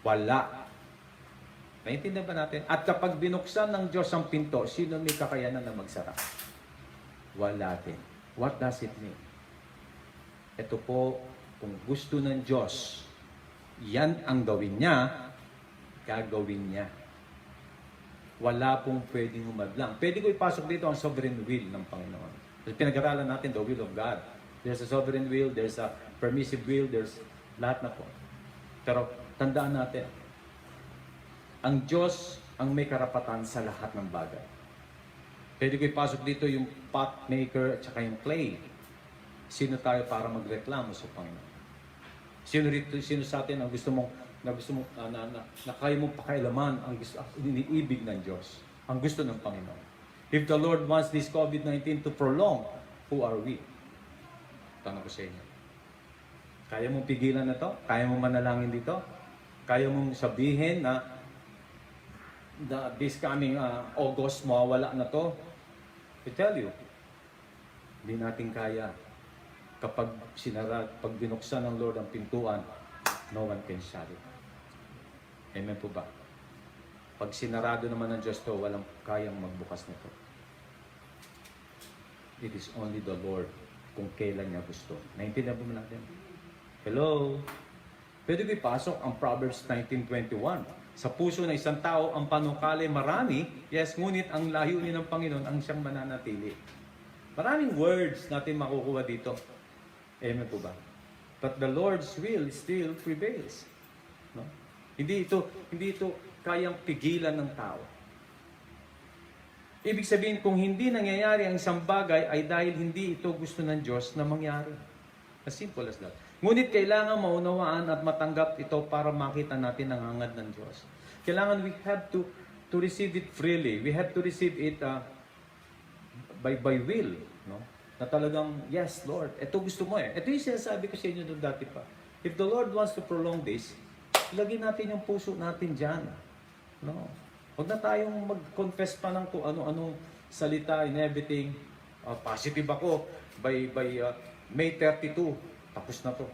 Speaker 5: Wala. Naintindihan ba natin? At kapag binuksan ng Diyos ang pinto, sino may kakayanan na magsara? Wala din. What does it mean? Ito po, kung gusto ng Diyos, yan ang gawin niya, gagawin niya. Wala pong pwedeng humadlang. Pwede ko ipasok dito ang sovereign will ng Panginoon. Pinag-aralan natin the will of God. There's a sovereign will, there's a permissive will, there's lahat na po. Pero tandaan natin, ang Diyos ang may karapatan sa lahat ng bagay. Pwede ko ipasok dito yung pot maker at saka yung clay. Sino tayo para magreklamo sa Panginoon? Sino sa atin ang gusto mong na kaya mong pakailaman ang iniibig ng Diyos, ang gusto ng Panginoon? If the Lord wants this COVID-19 to prolong, who are we? Tanong ko sa inyo. Kaya mong pigilan na to? Kaya mong manalangin dito? Kaya mong sabihin na this coming August, mawawala na to? I tell you, hindi natin kaya. Kapag pag binuksan ng Lord ang pintuan, no one can shut it. Amen po ba? Pag sinarado naman ng Diyos to, walang kayang magbukas nito. It is only the Lord kung kailan niya gusto. Naintindihan po natin? Hello? Pwede ko ipasok ang Proverbs 19:21. Sa puso ng isang tao, ang panukali marami, yes, ngunit ang layunin ng Panginoon ang siyang mananatili. Maraming words natin makukuha dito. Amen po ba? But the Lord's will still prevails. No? Hindi ito kayang pigilan ng tao. Ibig sabihin, kung hindi nangyayari ang isang bagay, ay dahil hindi ito gusto ng Diyos na mangyari. As simple as that. Ngunit kailangan maunawaan at matanggap ito para makita natin ang hangad ng Diyos. Kailangan we have to receive it freely. We have to receive it by will. No? Na talagang, yes, Lord, ito gusto mo eh. Ito yung sinasabi ko sa inyo doon dati pa. If the Lord wants to prolong this, ilagay natin yung puso natin dyan. No? Huwag na tayong mag-confess pa ng kung ano-anong salita and everything. Positive ako by May 32. Tapos na to.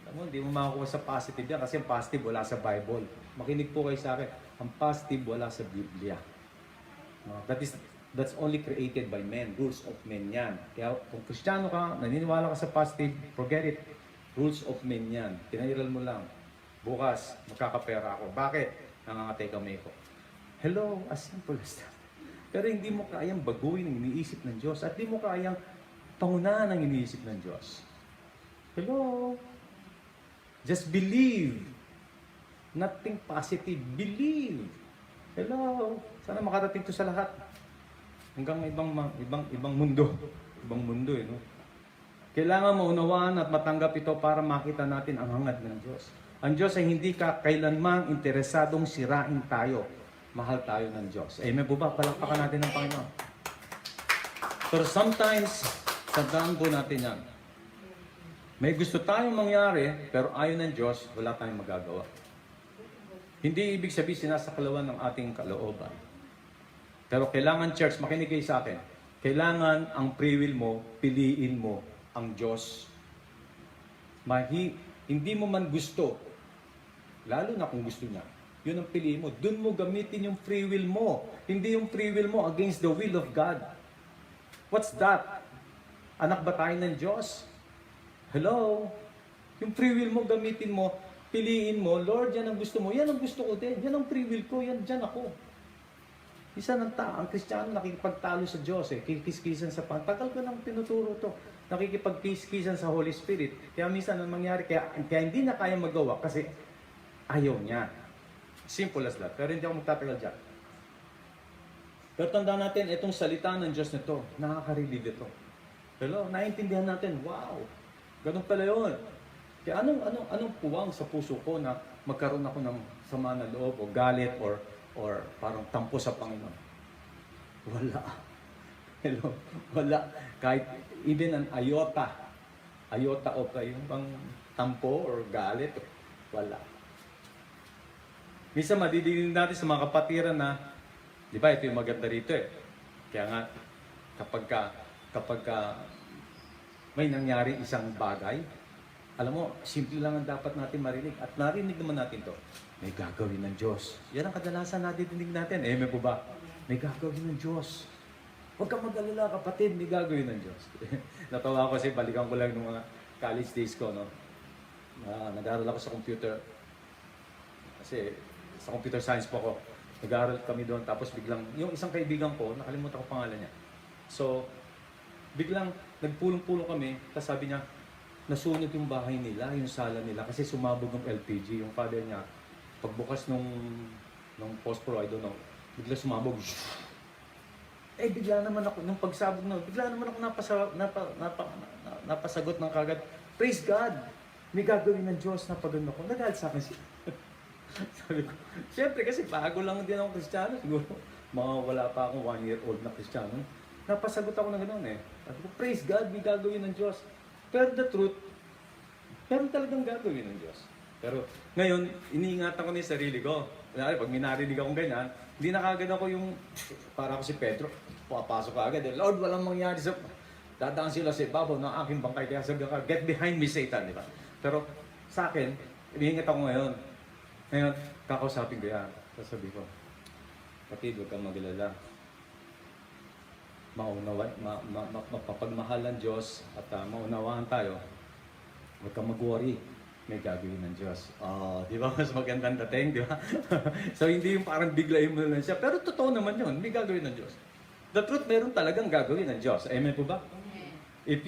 Speaker 5: Alam mo, hindi mo makakuha sa positive yan kasi ang positive wala sa Bible. Makinig po kayo sa akin. Ang positive wala sa Biblia. No? That's only created by men. Rules of men yan. Kaya kung Kristiyano ka, naniniwala ka sa positive, forget it. Rules of men yan. Pinairal mo lang. Bukas, magkakapera ako. Bakit? Nangangatay kamay ko. Hello, as simple as that. Pero hindi mo kayang baguhin ang iniisip ng Diyos at hindi mo kayang pangunahan ang iniisip ng Diyos. Hello? Just believe. Nothing positive. Believe. Hello? Sana makarating to sa lahat. Hanggang ibang mundo. Ibang mundo eh, no? Kailangan maunawaan at matanggap ito para makita natin ang hangad ng Diyos. Ang Diyos ay hindi kailanmang interesadong sirain tayo. Mahal tayo ng Diyos. Amen po ba? Palakpakan natin ng Panginoon. Pero sometimes, tandaan po natin yan. May gusto tayong mangyari, pero ayaw ng Diyos, wala tayong magagawa. Hindi ibig sabihin sinasakalawan ng ating kalooban. Pero kailangan, church, makinig kayo sa akin. Kailangan ang free will mo, piliin mo ang Diyos. Hindi mo man gusto, lalo na kung gusto niya, yun ang piliin mo. Doon mo gamitin yung free will mo. Hindi yung free will mo against the will of God. What's that? Anak ba tayo ng Diyos? Hello? Yung free will mo, gamitin mo, piliin mo, Lord, yan ang gusto mo. Yan ang gusto ko din. Yan ang free will ko. Yan, dyan ako. Isa ng ang Kristiyano nakikipagtalo sa Diyos eh. Kikiskisan sa Tagal ko nang tinuturo to. Nakikipagkiskisan sa Holy Spirit. Kaya minsan ang mangyari, kaya hindi na kaya magawa kasi ayaw niya. Simple as that. Pero hindi ako magtatagal dyan. Pero tandaan natin, itong salita ng Diyos na ito, nakaka-relieve ito. Hello? Naiintindihan natin, wow! Ganun pala yun. Kaya anong puwang sa puso ko na magkaroon ako ng sama na loob o galit or parang tampo sa Panginoon? Wala. Hello? Wala. Kahit even an iota o kayong pang tampo or galit, wala. Minsan madidinig natin sa mga kapatiran na, di ba, ito yung maganda rito eh. Kaya nga, kapag may nangyari isang bagay, alam mo, simple lang ang dapat natin marinig. At narinig naman natin to. May gagawin ng Diyos. Yan ang kadalasan nadidinig natin. Amen po ba? May gagawin ng Diyos. Huwag kang mag-alala, kapatid, may gagawin ng Diyos. Natawa ko kasi balikan ko lang nung mga college days ko, no? Nag-aaral ako sa computer. Kasi sa computer science po ako. Nag-aaral kami doon, tapos biglang, yung isang kaibigan ko, nakalimutan ko pangalan niya. So, biglang nagpulong-pulong kami, tapos sabi niya, nasunog yung bahay nila, yung sala nila, kasi sumabog ng LPG. Yung father niya, pagbukas nung posporo, I don't know, bigla sumabog. Eh, bigla naman ako, nung pagsabog na, bigla naman ako napasagot ng kagad, praise God! May gagawin ng Diyos na pagano ko. Nagalit sa akin siya. Sabi ko, syempre kasi bago lang din ako Kristiyano, siguro mga wala pa akong 1 year old na Kristiyano. Napasagot ako na gano'n eh. Sabi ko, praise God, may gagawin ng Diyos. Pero the truth, meron talagang gagawin ng Diyos. Pero ngayon, iniingatan ko na yung sarili ko. Pag may narinig akong ganyan, hindi na kagad ako yung, para ako si Pedro, papasok ka agad. Lord, walang mangyari sa, dadaan sila sa ibabaw ng aking bangkay. Kaya sabi ka, get behind me, Satan, di ba? Pero sa akin, iniingat ako ngayon. Ngayon, kakausapin ko yan. Sasabi ko, kapatid, huwag kang mag-alala. Mapapagmahal ang Diyos at maunawaan tayo. Huwag kang mag-worry. May gagawin ng Diyos. Di ba? Mas magandang dating, di ba? So, hindi yung parang biglayin mo lang siya. Pero totoo naman yun. May gagawin ng Diyos. The truth, meron talagang gagawin ng Diyos. Amen po ba? If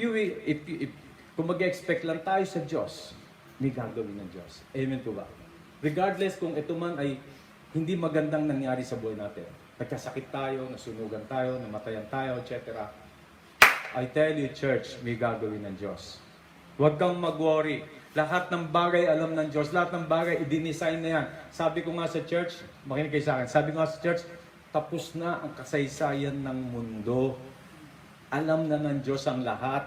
Speaker 5: kung mag-expect lang tayo sa Diyos, may gagawin ng Diyos. Amen po ba? Regardless kung ito man ay hindi magandang nangyari sa buhay natin. Nagkasakit tayo, nasunugan tayo, namatayan tayo, etc. I tell you, church, may gagawin ng Diyos. Huwag kang mag-worry. Lahat ng bagay alam ng Diyos. Lahat ng bagay i-design na yan. Sabi ko nga sa church, makinig kayo sa akin, sabi ko nga sa church, tapos na ang kasaysayan ng mundo. Alam na ng Diyos ang lahat.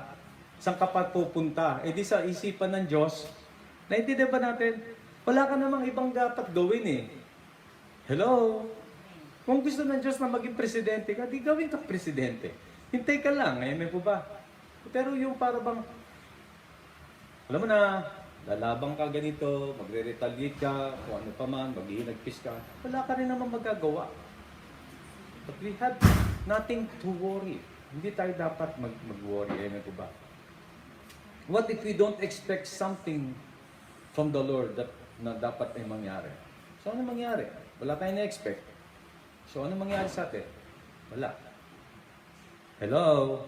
Speaker 5: Saan ka pa pupunta? Eh di sa isipan ng Diyos, naintindihan ba natin? Wala ka namang ibang dapat gawin eh. Hello? Kung gusto ng Diyos na maging presidente ka, di gawin ka presidente. Hintay ka lang, amen po ba? Pero yung para bang, alam mo na, lalabang ka ganito, magre-retaliate ka, kung ano pa man, maghihinagpis ka, wala ka rin naman magagawa. But we have nothing to worry. Hindi tayo dapat mag-worry, amen po ba? What if we don't expect something from the Lord na dapat ay mangyari? So ano mangyari? Wala tayong na-expect. So ano mangyari sa atin? Wala. Hello?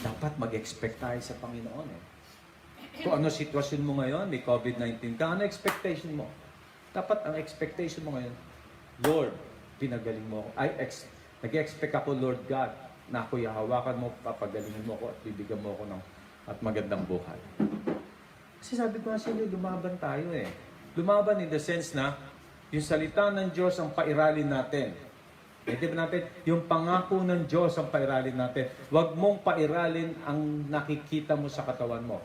Speaker 5: Dapat mag-expect tayo sa Panginoon eh. Kung ano sitwasyon mo ngayon, may COVID-19 ka, ano expectation mo? Dapat ang expectation mo ngayon, Lord, pinagaling mo ako. Nag-expect ako, Lord God, na ako'y hawakan mo, papagalingin mo ako at bibigyan mo ako ng at magandang buhay. Kasi sabi ko nga sila, lumaban tayo eh. Lumaban in the sense na yung salita ng Diyos ang pairalin natin. Pwede ba natin? Yung pangako ng Diyos ang pairalin natin. Huwag mong pairalin ang nakikita mo sa katawan mo.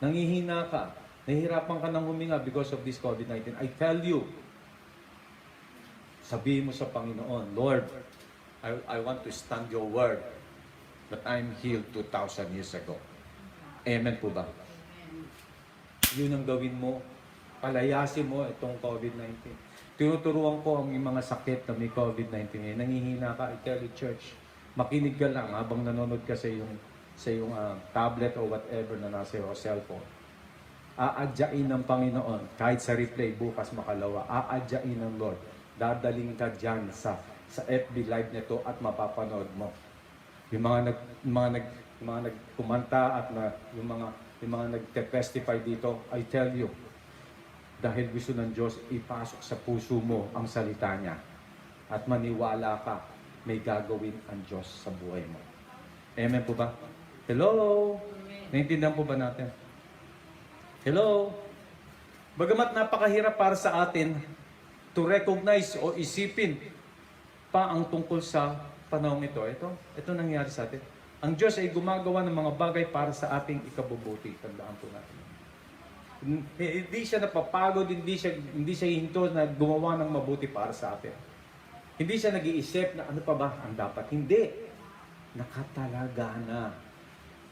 Speaker 5: Nangihina ka. Nahihirapan ka ng huminga because of this COVID-19. I tell you, sabihin mo sa Panginoon, Lord, I want to stand your word that I'm healed 2,000 years ago. Amen po ba? Yun ang gawin mo. Palayasin mo itong COVID-19. Tinuturuan ko ang mga sakit na may COVID-19 ngayon. Nangihina ka, I tell you, church, makinig ka lang habang nanonood ka sa iyong tablet o whatever na nasa iyong cellphone. Aadyain ng Panginoon, kahit sa replay bukas makalawa, aadyain ng Lord. Dadaling ka dyan sa FB Live nito at mapapanood mo. Yung mga nagkumanta at yung mga nagte-testify dito, I tell you, dahil gusto ng Diyos ipasok sa puso mo ang salita niya at maniwala ka, may gagawin ang Diyos sa buhay mo. Amen po ba? Hello? Naintindihan po ba natin? Hello? Bagamat napakahirap para sa atin to recognize o isipin pa ang tungkol sa panahong ito. Ito nangyari sa atin. Ang Diyos ay gumagawa ng mga bagay para sa ating ikabubuti. Tandaan po natin. Hindi siya napapagod, hindi siya hinto na gumawa ng mabuti para sa atin. Hindi siya nag-iisip na ano pa ba ang dapat. Hindi. Nakatalaga na.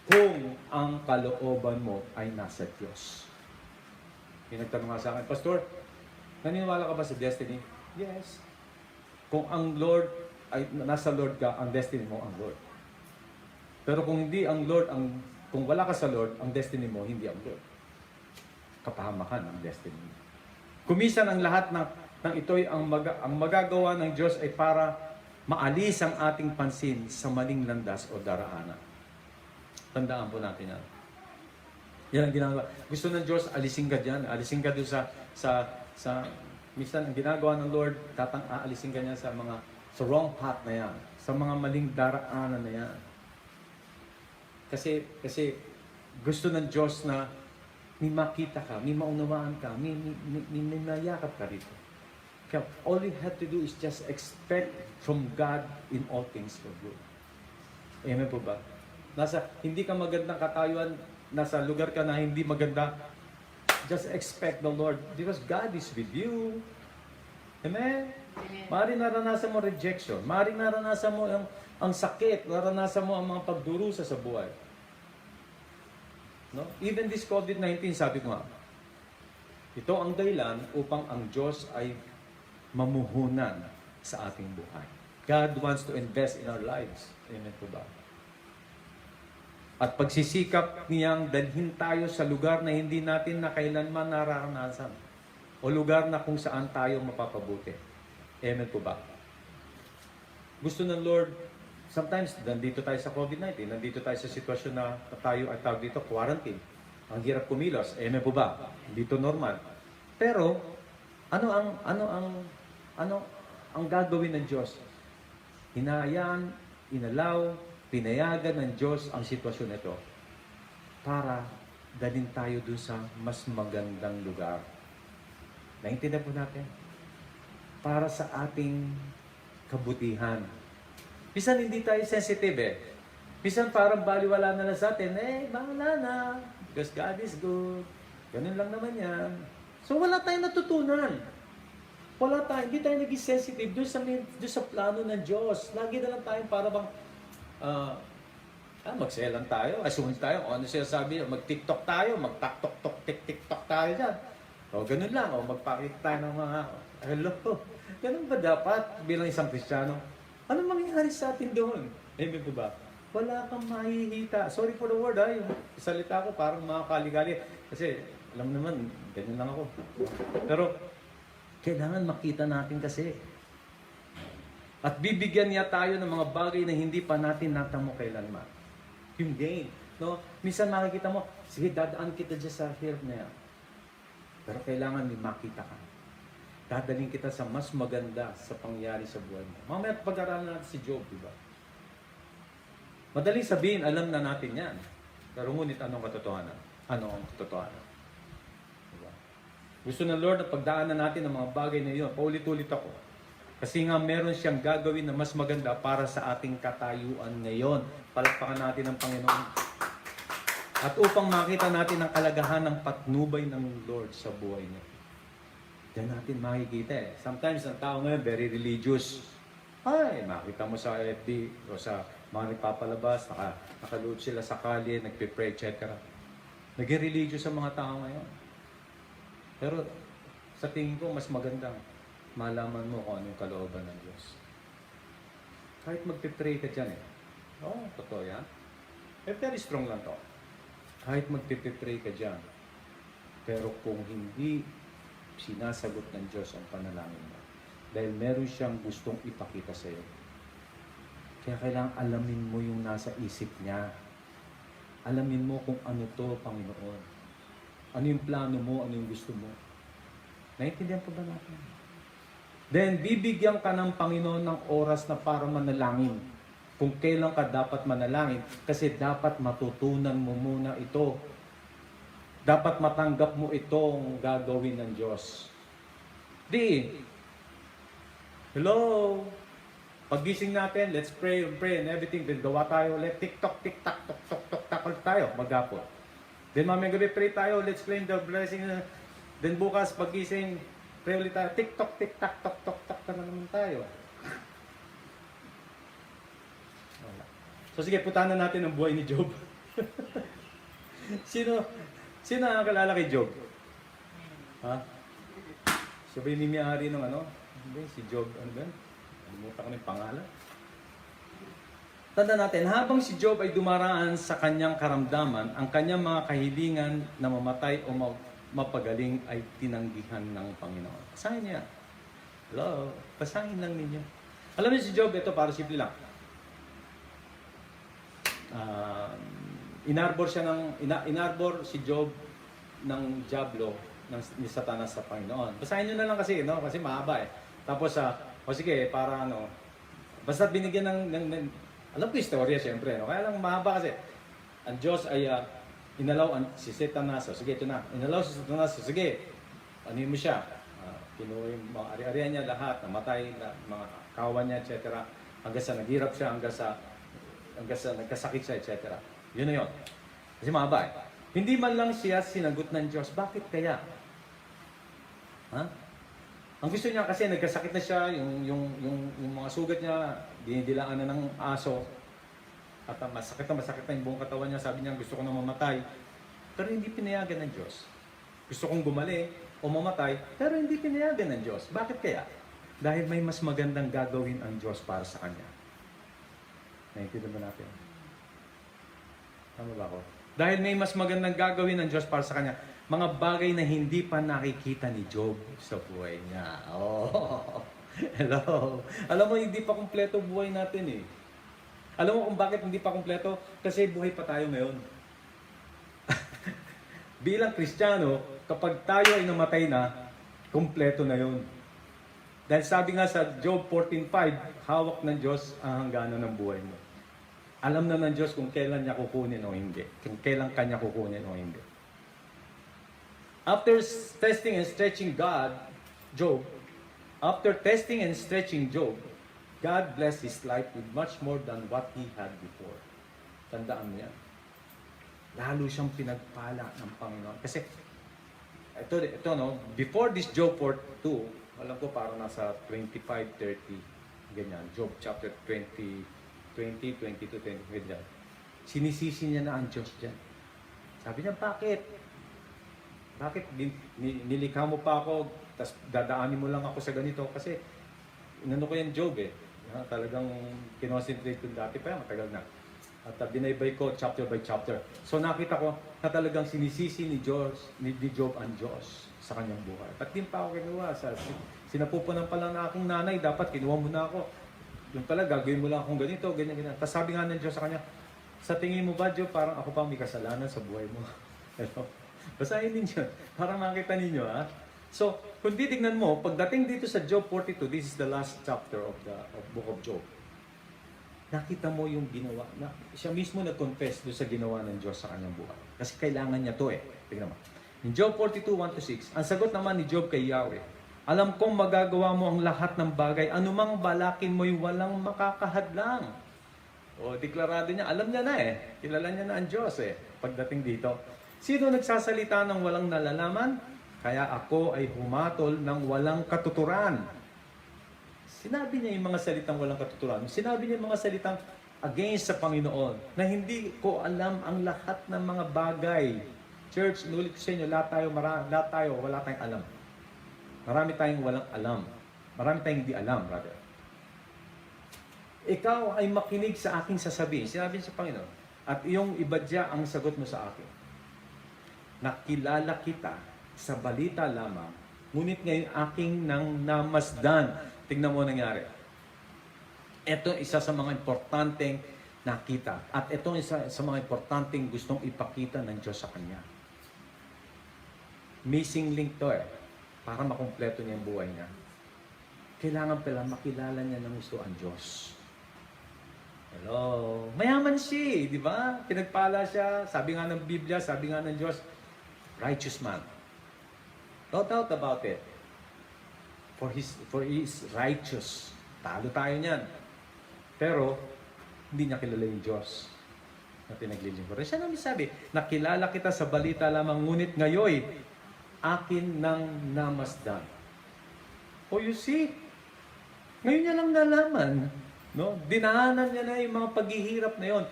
Speaker 5: kung ang kalooban mo ay nasa Diyos. Yung nagtanong nga sa akin, Pastor, naniniwala ka ba sa destiny? Yes. Kung ang Lord ay nasa Lord ka, ang destiny mo ang Lord. Pero kung hindi ang Lord, kung wala ka sa Lord, ang destiny mo hindi ang Lord. Kapahamakan ang destiny mo. Kumisan ang lahat ng ito'y ang magagawa ng Diyos ay para maalis ang ating pansin sa maling landas o daraanan. Tandaan po natin yan. Yan ang ginagawa. Gusto ng Diyos, alisin ka dyan. Alisin ka doon sa minsan ang ginagawa ng Lord, aalisin ka niya sa wrong path na yan. Sa mga maling daraanan na yan. Kasi gusto ng Diyos na may makita ka, may maunawaan ka, may mayakap ka rito. Kaya all you have to do is just expect from God in all things for good. Amen po ba? Hindi ka magandang katayuan, nasa lugar ka na hindi maganda, just expect the Lord because God is with you. Amen? Maaaring naranasan mo rejection, maaaring naranasan mo ang sakit, naranasan mo ang mga pagdurusa sa buhay. No? Even this COVID-19, sabi ko nga, ito ang dahilan upang ang Diyos ay mamuhunan sa ating buhay. God wants to invest in our lives. Amen po ba? At pagsisikap niyang dalhin tayo sa lugar na hindi natin na kailanman nararanasan. O lugar na kung saan tayo mapapabuti. Amen po ba? Gusto ng Lord, sometimes nandito tayo sa COVID-19, nandito tayo sa sitwasyon na tayo ay tawag dito, quarantine. Ang hirap kumilos. Amen po ba? Dito normal. Pero, ano ang gagawin ng Diyos? Hinayaan, inalaw, pinayagan ng Diyos ang sitwasyon ito para dalhin tayo dun sa mas magandang lugar. Naintindihan po natin? Para sa ating kabutihan. Pisan hindi tayo sensitive eh. Pisan parang baliwala na lang sa atin, bahala na. Because God is good. Ganun lang naman yan. So wala tayong natutunan. Hindi tayo naging sensitive doon sa plano ng Diyos. Lagi na lang tayo para bang magsaya lang tayo, asunod tayo, ano siya sabi, mag-tiktok tayo, mag-taktok-tok, tik-tiktok tayo dyan. O ganun lang, magpakita tayo ng mga, hello, ganun ba dapat bilang isang Kristiyano? Ano mangyayari sa atin doon? Amen po ba? Wala kang mahihita. Sorry for the word, yung salita ko parang mga kali-kali. Kasi, alam naman, ganyan lang ako. Pero, kailangan makita natin kasi. At bibigyan niya tayo ng mga bagay na hindi pa natin natamo kailanman. Yung gain. No? Minsan makikita mo, sige, dadaan kita dyan sa hirap na yan. Pero kailangan may makita ka. Dadaling kita sa mas maganda sa pangyari sa buhay mo. Mamaya pag-aralan natin si Job, di ba? Madaling sabihin, alam na natin yan. Pero ngunit anong katotohanan? Ano ang katotohanan? Diba? Gusto ng Lord na pagdaanan natin ang mga bagay na yun. Paulit-ulit ako. Kasi nga meron siyang gagawin na mas maganda para sa ating katayuan ngayon. Palakpakan natin ang Panginoon. At upang makita natin ang kalagahan ng patnubay ng Lord sa buhay niya. Diyan natin makikita eh. Sometimes ang tao ngayon very religious. Ay, makita mo sa FB o sa mga nagpapalabas, nakalood sila sa kalye, nagpipray, etc. Naging religious ang mga tao ngayon. Pero sa tingin ko, mas magandang malaman mo kung anong kalooban ng Diyos. Kahit magpipray ka dyan eh. Oo, totoo yan. Very strong lang to. Kahit magpipray ka dyan. Pero kung hindi sinasagot ng Diyos ang panalangin mo, dahil meron siyang gustong ipakita sa iyo. Kaya kailangan alamin mo yung nasa isip niya. Alamin mo kung ano to, Panginoon. Ano yung plano mo, ano yung gusto mo. Naintindihan pa ba natin? Then, bibigyan ka ng Panginoon ng oras na para manalangin. Kung kailan ka dapat manalangin. Kasi dapat matutunan mo muna ito. Dapat matanggap mo itong gagawin ng Diyos. Hello? Pagising natin, let's pray and everything. Then gawa tayo ulit. Tik-tok, tik-tak, tok-tok, tok tayo. Magapot. Then mamayang gabi, pray tayo. Let's claim the blessing. Then bukas, pagising, pray ulit tayo. Tik-tok, tik-tak, tok-tok na naman tayo. So sige, putanan natin ang buhay ni Job.
Speaker 1: Sino nakakalala kay Job? Ha? Siya ba yung may-ari ng ano? Ano ba yun? Si Job, ano ba yun? Alimutan ko na yung pangalan. Tanda natin, habang si Job ay dumaraan sa kanyang karamdaman, ang kanyang mga kahilingan na mamatay o mapagaling ay tinanggihan ng Panginoon. Basahin niya. Hello? Basahin lang ninyo. Alam niyo si Job, ito para simple lang. Inarbor si Job ng diablo ni Satanas sa Panginoon. Basahin niyo na lang kasi, no? Kasi mahaba eh. Tapos o sige, para ano, basta binigyan ng alam ko yung istorya siyempre, no? Kaya lang mahaba kasi. Ang Diyos ay inalaw si Satanas. Sige, ito na. Inalaw si Satanas. Sige, ano mo siya? Pinuha yung mga ari-arian niya lahat, namatay, mga kawan niya, etc. Hanggang sa naghirap siya, hanggang sa nagkasakit siya, etc. Yun na yun. Kasi mahaba eh. Hindi man lang siya sinagot ng Diyos. Bakit kaya? Ha? Ang gusto niya kasi nagkasakit na siya, yung mga sugat niya, dinidilaan na ng aso. At masakit na yung buong katawan niya. Sabi niya, gusto ko na mamatay. Pero hindi pinayagan ng Diyos. Gusto kong gumaling o mamatay, pero hindi pinayagan ng Diyos. Bakit kaya? Dahil may mas magandang gagawin ang Diyos para sa kanya. Naintindihan ba natin? Tama ba ako? Dahil may mas magandang gagawin ng Diyos para sa kanya. Mga bagay na hindi pa nakikita ni Job sa buhay niya. Oh, hello. Alam mo, hindi pa kumpleto buhay natin eh. Alam mo kung bakit hindi pa kumpleto? Kasi buhay pa tayo ngayon. Bilang Kristiyano, kapag tayo ay namatay na, kumpleto na yun. Dahil sabi nga sa Job 14:5, hawak ng Diyos ang hangganan ng buhay mo. Alam na ng Diyos kung kailan niya kukunin o hindi. Kung kailan kanya kukunin o hindi. After testing and stretching Job, God blessed his life with much more than what he had before. Tandaan mo yan. Lalo siyang pinagpala ng Panginoon. Kasi, ito no, before this Job 4:2, alam ko parang nasa 25-30, ganyan. Job chapter 20, 22, 20, ganyan. Sinisisi niya na ang Diyos dyan. Sabi niya, bakit? Bakit nilikha mo pa ako, tapos dadaanin mo lang ako sa ganito? Kasi, inano ko yung Job eh. Talagang kinonsentrate ko dati pa yan, matagal na. At binaybay ko chapter by chapter. So nakita ko na talagang sinisisi ni Job ang Diyos sa kanyang buhay. At din pa ako kinuha. Sinapupunan pa lang na aking nanay, dapat kinuha mo na ako. Yung pala, gagawin mo lang akong ganito, ganyan. Tapos sabi nga ng Diyos sa kanya, sa tingin mo ba, Job, parang ako pa may kasalanan sa buhay mo? Basahin ninyo para makita ninyo, ha? So, kung titignan mo, pagdating dito sa Job 42, this is the last chapter of the book of Job. Nakita mo yung ginawa. Siya mismo nag-confess doon sa ginawa ng Diyos sa kanyang buhay. Kasi kailangan niya to eh. Tignan mo. In Job 42, 1-6, ang sagot naman ni Job kay Yahweh, alam kong magagawa mo ang lahat ng bagay, anumang balakin mo'y walang makakahadlang. O, deklarado niya, alam niya na eh. Kilala niya na ang Diyos eh. Pagdating dito. Sino nagsasalita ng walang nalalaman? Kaya ako ay humatol ng walang katuturan. Sinabi niya yung mga salitang walang katuturan. Sinabi niya yung mga salitang against sa Panginoon. Na hindi ko alam ang lahat ng mga bagay. Church, nulit ko sa inyo, lahat tayo, wala tayong alam. Marami tayong walang alam. Marami tayong di alam, brother. Ikaw ay makinig sa aking sasabihin. Sinabi niya sa Panginoon. At iyong ibadya ang sagot mo sa akin. Nakilala kita sa balita lamang, ngunit ngayon aking nang namasdan. Tingnan mo nangyari. Ito isa sa mga importanteng nakita. At ito isa sa mga importanteng gustong ipakita ng Diyos sa kanya. Missing link to eh. Para makumpleto niya ang buhay niya. Kailangan pala makilala niya ng gusto ang Diyos. Hello? Mayaman siya, di ba? Pinagpala siya. Sabi nga ng Biblia, sabi nga ng Diyos, righteous man. No doubt about it. For he is righteous. Talo tayo niyan. Pero, hindi niya kilala yung Diyos na pinaglilingkuran. Siya namin sabi, nakilala kita sa balita lamang, ngunit ngayoy, akin nang namasdan. Oh, you see? Ngayon niya lang nalaman. No? Dinahanan niya na yung mga paghihirap na yon.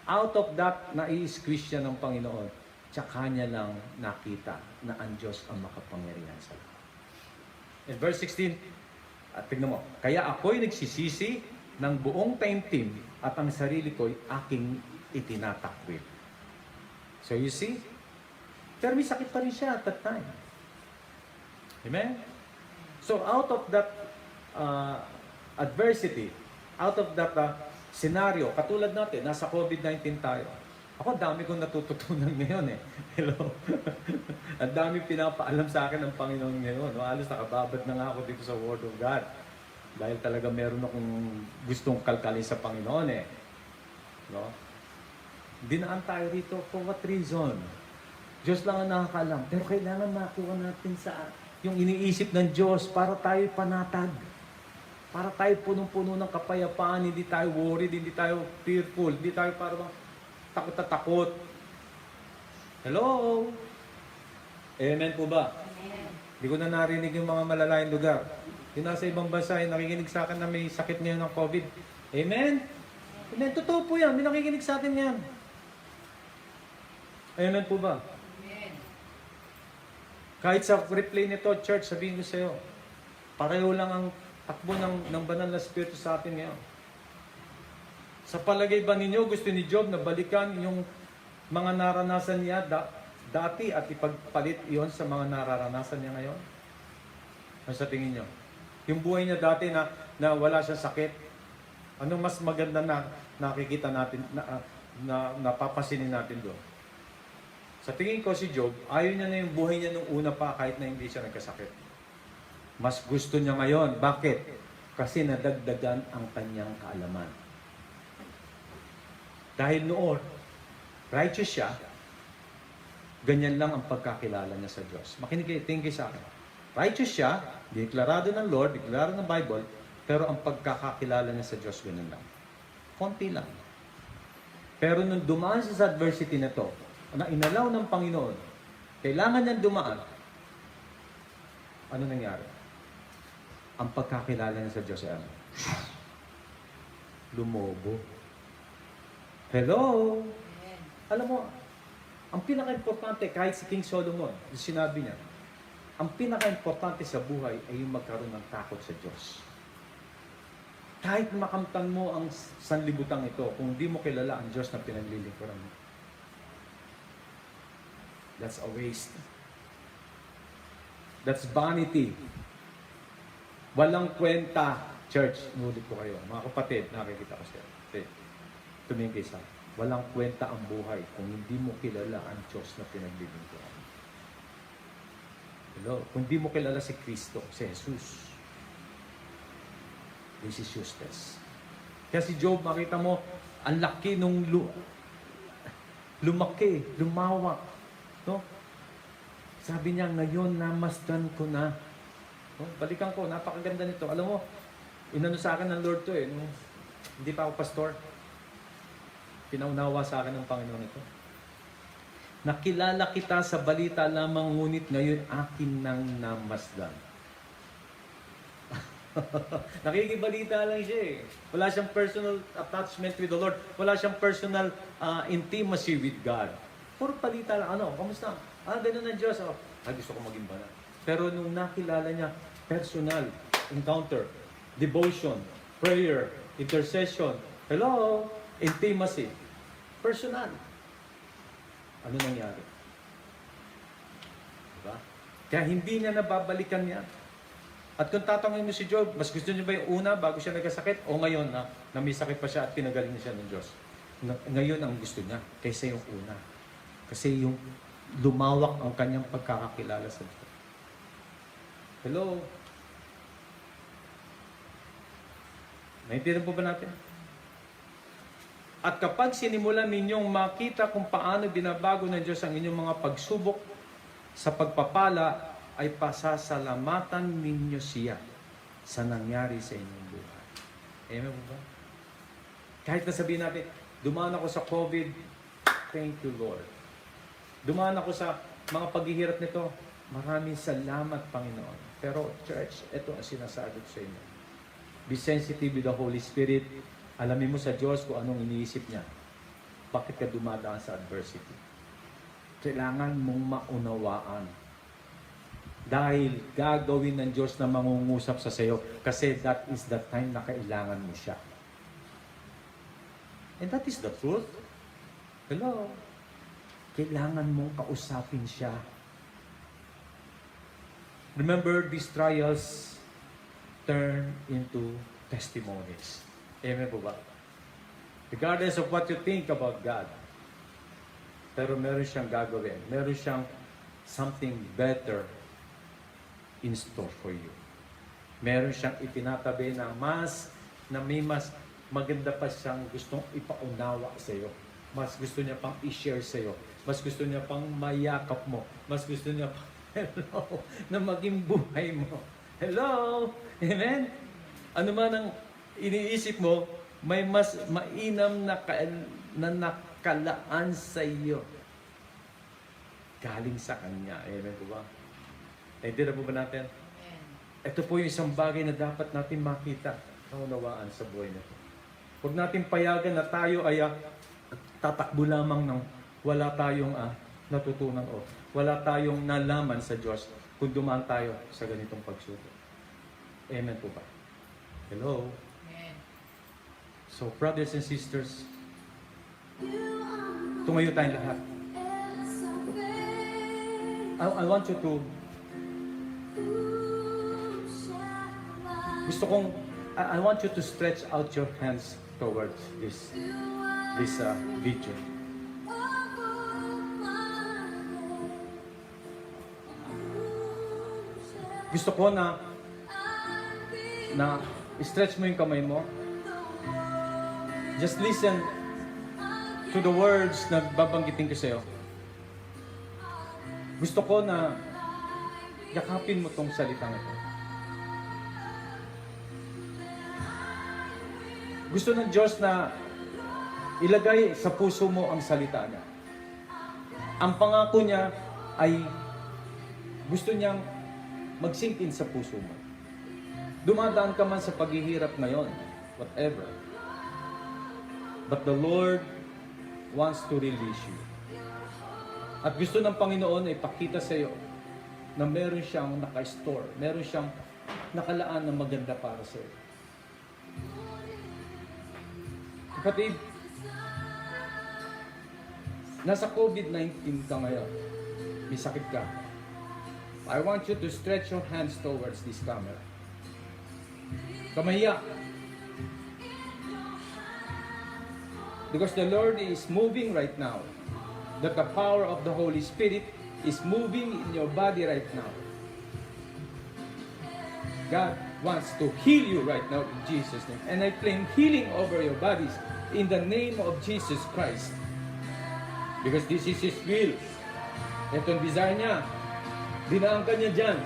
Speaker 5: Out of that, nai-squeeze siya ng Panginoon. Tsaka niya lang nakita na ang Diyos ang makapangyarihan sa lahat. In verse 16, at tignan mo, kaya ako'y nagsisisi ng buong taimtim at ang sarili ko'y aking itinatakwil. So you see, pero may sakit pa rin siya at that time. Amen? So out of that adversity, out of that scenario, katulad natin, nasa COVID-19 tayo. Ako, dami kong natututunan ngayon eh. Hello? Ang dami pinapaalam sa akin ng Panginoon ngayon. No? Halos nakababad na nga ako dito sa Word of God. Dahil talaga meron akong gustong kalkalin sa Panginoon eh. No? Dinaan tayo rito for what reason? Diyos lang ang nakakaalam. Pero kailangan makuha natin sa yung iniisip ng Diyos para tayo panatag. Para tayo punong-puno ng kapayapaan, hindi tayo worried, hindi tayo fearful, hindi tayo parang takot. Hello? Amen po ba?
Speaker 3: Amen.
Speaker 5: Hindi ko na narinig yung mga malalayang lugar. Yung nasa ibang bansa, yung nakikinig sa akin na may sakit ngayon ng COVID. Amen? Amen. Totoo po yan. May nakikinig sa atin yan. Amen po ba?
Speaker 3: Amen.
Speaker 5: Kahit sa replay nito, church, sabihin ko sa iyo, pareho lang ang takbo ng banal na spirito sa atin ngayon. Sa palagay ba ninyo, gusto ni Job na balikan yung mga naranasan niya dati at ipagpalit iyon sa mga nararanasan niya ngayon? Ano sa tingin niyo? Yung buhay niya dati na wala siyang sakit, ano mas maganda na nakikita natin, na napapasinin natin doon? Sa tingin ko si Job, ayaw niya na yung buhay niya nung una pa kahit na hindi siya nagkasakit. Mas gusto niya ngayon. Bakit? Kasi nadagdagan ang kanyang kaalaman. Dahil noon, righteous siya, ganyan lang ang pagkakilala niya sa Diyos. Makinig kayo sa akin. Righteous siya, deklarado ng Lord, deklarado ng Bible, pero ang pagkakakilala niya sa Diyos, ganyan lang. Konti lang. Pero nung dumaan siya sa adversity na to, na inalaw ng Panginoon, kailangan niyang dumaan, ano nangyari? Ang pagkakilala niya sa Diyos ay ano? Lumobo. Hello?
Speaker 3: Amen.
Speaker 5: Alam mo, ang pinaka-importante, kahit si King Solomon, sinabi niya, ang pinaka-importante sa buhay ay yung magkaroon ng takot sa Diyos. Kahit makamtan mo ang sanlibutan ito, kung di mo kilala ang Diyos na pinaglilingkuran mo, that's a waste. That's vanity. Walang kwenta, church. Nulit ko kayo. Mga kapatid, nakikita ko siya. Tumingin kayo sa walang kwenta ang buhay kung hindi mo kilala ang Diyos na pinaglilingkuran. Hello? Kung hindi mo kilala si Kristo, si Jesus, this is useless. Kaya si Job, makita mo, ang laki nung lumaki, lumawak. No? Sabi niya, ngayon namasdan ko na. No? Balikan ko, napakaganda nito. Alam mo, inano sa akin ng Lord to eh. No? Hindi pa ako pastor. Pinaunawa sa akin ng Panginoon ito. Nakilala kita sa balita lamang, ngunit ngayon akin nang namasdan. Nakikibalita lang siya eh. Wala siyang personal attachment with the Lord. Wala siyang personal intimacy with God. Puro balita lang. Ano? Kamusta? Ganun ang Diyos. Gusto ko maging banal. Pero nung nakilala niya, personal encounter, devotion, prayer, intercession, hello, intimacy, personal. Ano nangyari? Diba? Kaya hindi niya nababalikan niya. At kung tatanungin mo si Job, mas gusto niya ba yung una bago siya nagkasakit o ngayon na may sakit pa siya at pinagaling niya siya ng Diyos? Ngayon ang gusto niya kaysa yung una. Kasi yung lumawak ang kanyang pagkakakilala sa Diyos. Hello? Naintindihan po ba natin? At kapag sinimulan ninyong makita kung paano binabago ng Diyos ang inyong mga pagsubok sa pagpapala, ay pasasalamatan ninyo siya sa nangyari sa inyong buhay. Amen po ba? Kahit na sabihin natin, dumaan ako sa COVID, thank you Lord. Dumaan ako sa mga paghihirap nito, maraming salamat Panginoon. Pero church, ito ang sinasagot sa inyo. Be sensitive with the Holy Spirit. Alamin mo sa Diyos kung anong iniisip niya. bakit ka dumadaan sa adversity. Kailangan mong maunawaan. Dahil gagawin ng Diyos na mangungusap sa sayo kasi that is the time na kailangan mo siya. And that is the truth. Hello? Kailangan mong kausapin siya. Remember, these trials turn into testimonies. Amen po ba? Regardless of what you think about God, pero meron siyang gagawin. Meron siyang something better in store for you. Meron siyang itinatabi na may mas maganda pa siyang gustong ipaunawa sa iyo. Mas gusto niya pang i-share sa iyo. Mas gusto niya pang mayakap mo. Mas gusto niya pang, hello, na maging buhay mo. Hello? Amen? Ano man ang iniisip mo, may mas mainam na nakalaan sa iyo. Galing sa Kanya. Amen po ba? Naintindihan po ba natin? Ito po yung isang bagay na dapat natin makita, naunawaan sa buhay natin. Huwag natin payagan na tayo ay tatakbo lamang ng wala tayong natutunan o wala tayong nalaman sa Diyos kung dumaan tayo sa ganitong pagsubok. Amen po ba? Hello? So, brothers and sisters, tumayo tayong lahat. I want you to I want you to stretch out your hands towards this video. Gusto ko na stretch mo yung kamay mo. Just listen to the words na babanggitin ko sa'yo. Gusto ko na yakapin mo tong salitang ito. Gusto ng Diyos na ilagay sa puso mo ang salita niya. Ang pangako niya ay gusto niyang mag-sink in sa puso mo. Dumadaan ka man sa paghihirap ngayon, whatever. But the Lord wants to release you. At gusto ng Panginoon ay ipakita sa iyo na meron siyang naka-store, meron siyang nakalaan na maganda para sa iyo. Kapatid, nasa COVID-19 ka ngayon, may sakit ka. I want you to stretch your hands towards this camera. Kamahiya. Because the Lord is moving right now. That the power of the Holy Spirit is moving in your body right now. God wants to heal you right now in Jesus' name. And I claim healing over your bodies in the name of Jesus Christ. Because this is His will. Itong desire niya. Dinaan ka niya dyan.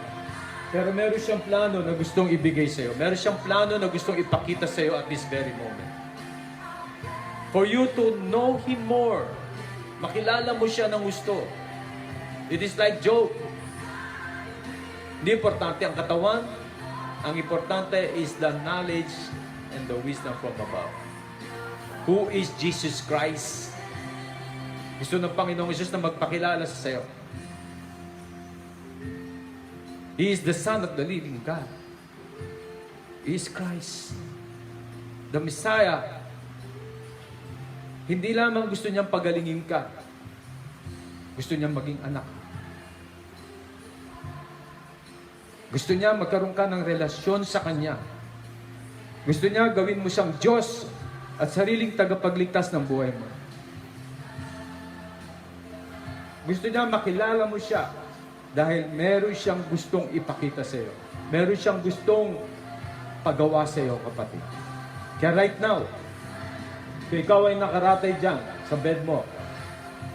Speaker 5: Pero meron siyang plano na gustong ibigay sa iyo. Meron siyang plano na gustong ipakita sa iyo at this very moment. For you to know Him more. Makilala mo siya ng gusto. It is like Job. Hindi importante ang katawan. Ang importante is the knowledge and the wisdom from above. Who is Jesus Christ? Gusto ng Panginoong Jesus na magpakilala sa sayo. He is the Son of the living God. He is Christ. The Messiah. Hindi lamang gusto niyang pagalingin ka. Gusto niyang maging anak. Gusto niya magkaroon ka ng relasyon sa Kanya. Gusto niya gawin mo siyang Diyos at sariling tagapagligtas ng buhay mo. Gusto niya makilala mo siya dahil meron siyang gustong ipakita sa iyo. Meron siyang gustong pagawa sa iyo, kapatid. Kaya right now, kung ikaw ay nakaratay dyan sa bed mo,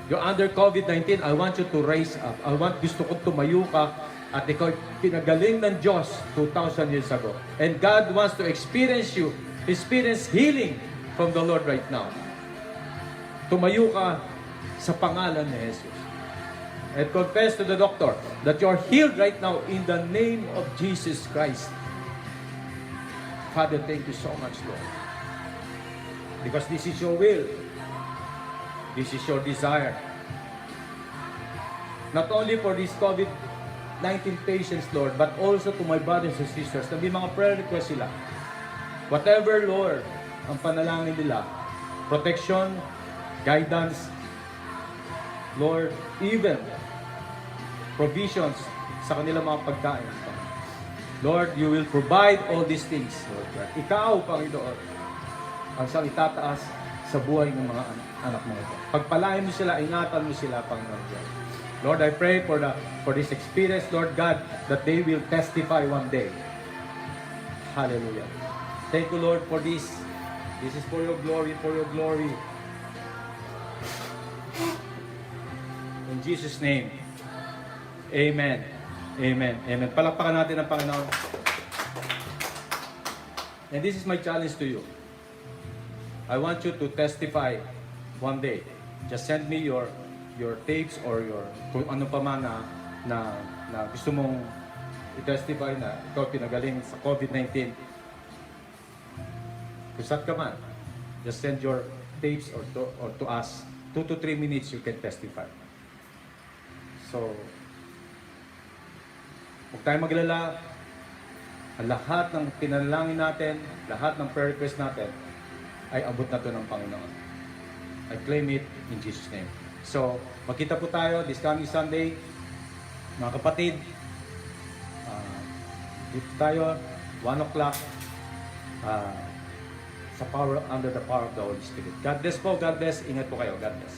Speaker 5: you're under COVID-19, I want you to raise up. Gusto kong tumayo ka at ikaw pinagaling ng Diyos 2,000 years ago. And God wants to experience healing from the Lord right now. Tumayo ka sa pangalan ni Jesus. And confess to the doctor that you're healed right now in the name of Jesus Christ. Father, thank you so much, Lord. Because this is your will. This is your desire. Not only for these COVID-19 patients, Lord, but also to my brothers and sisters na may mga prayer request sila. Whatever, Lord, ang panalangin nila, protection, guidance, Lord, even provisions sa kanilang mga pagkain. Lord, you will provide all these things, Lord God. Ikaw, Panginoon, ang siyang itataas sa buhay ng mga anak mo ito. Pagpalain mo sila, ingatan mo sila, Panginoon God. Lord, I pray for this experience, Lord God, that they will testify one day. Hallelujah. Thank you, Lord, for this. This is for your glory, for your glory. In Jesus' name, amen. Amen. Amen. Palakpakan natin ang Panginoon. And this is my challenge to you. I want you to testify one day. Just send me your tapes or kung ano pa man na gusto mong i-testify na ikaw pinagaling sa COVID-19. Kung saan ka man, just send your tapes or to us. 2 to 3 minutes you can testify. So, huwag tayong maglala. Ang lahat ng pinalangin natin, lahat ng prayer request natin, ay abot na to ng Panginoon. I claim it in Jesus' name. So, magkita po tayo this coming Sunday. Mga kapatid, dito tayo, 1 o'clock, under the power of the Holy Spirit. God bless po, God bless. Ingat po kayo. God bless.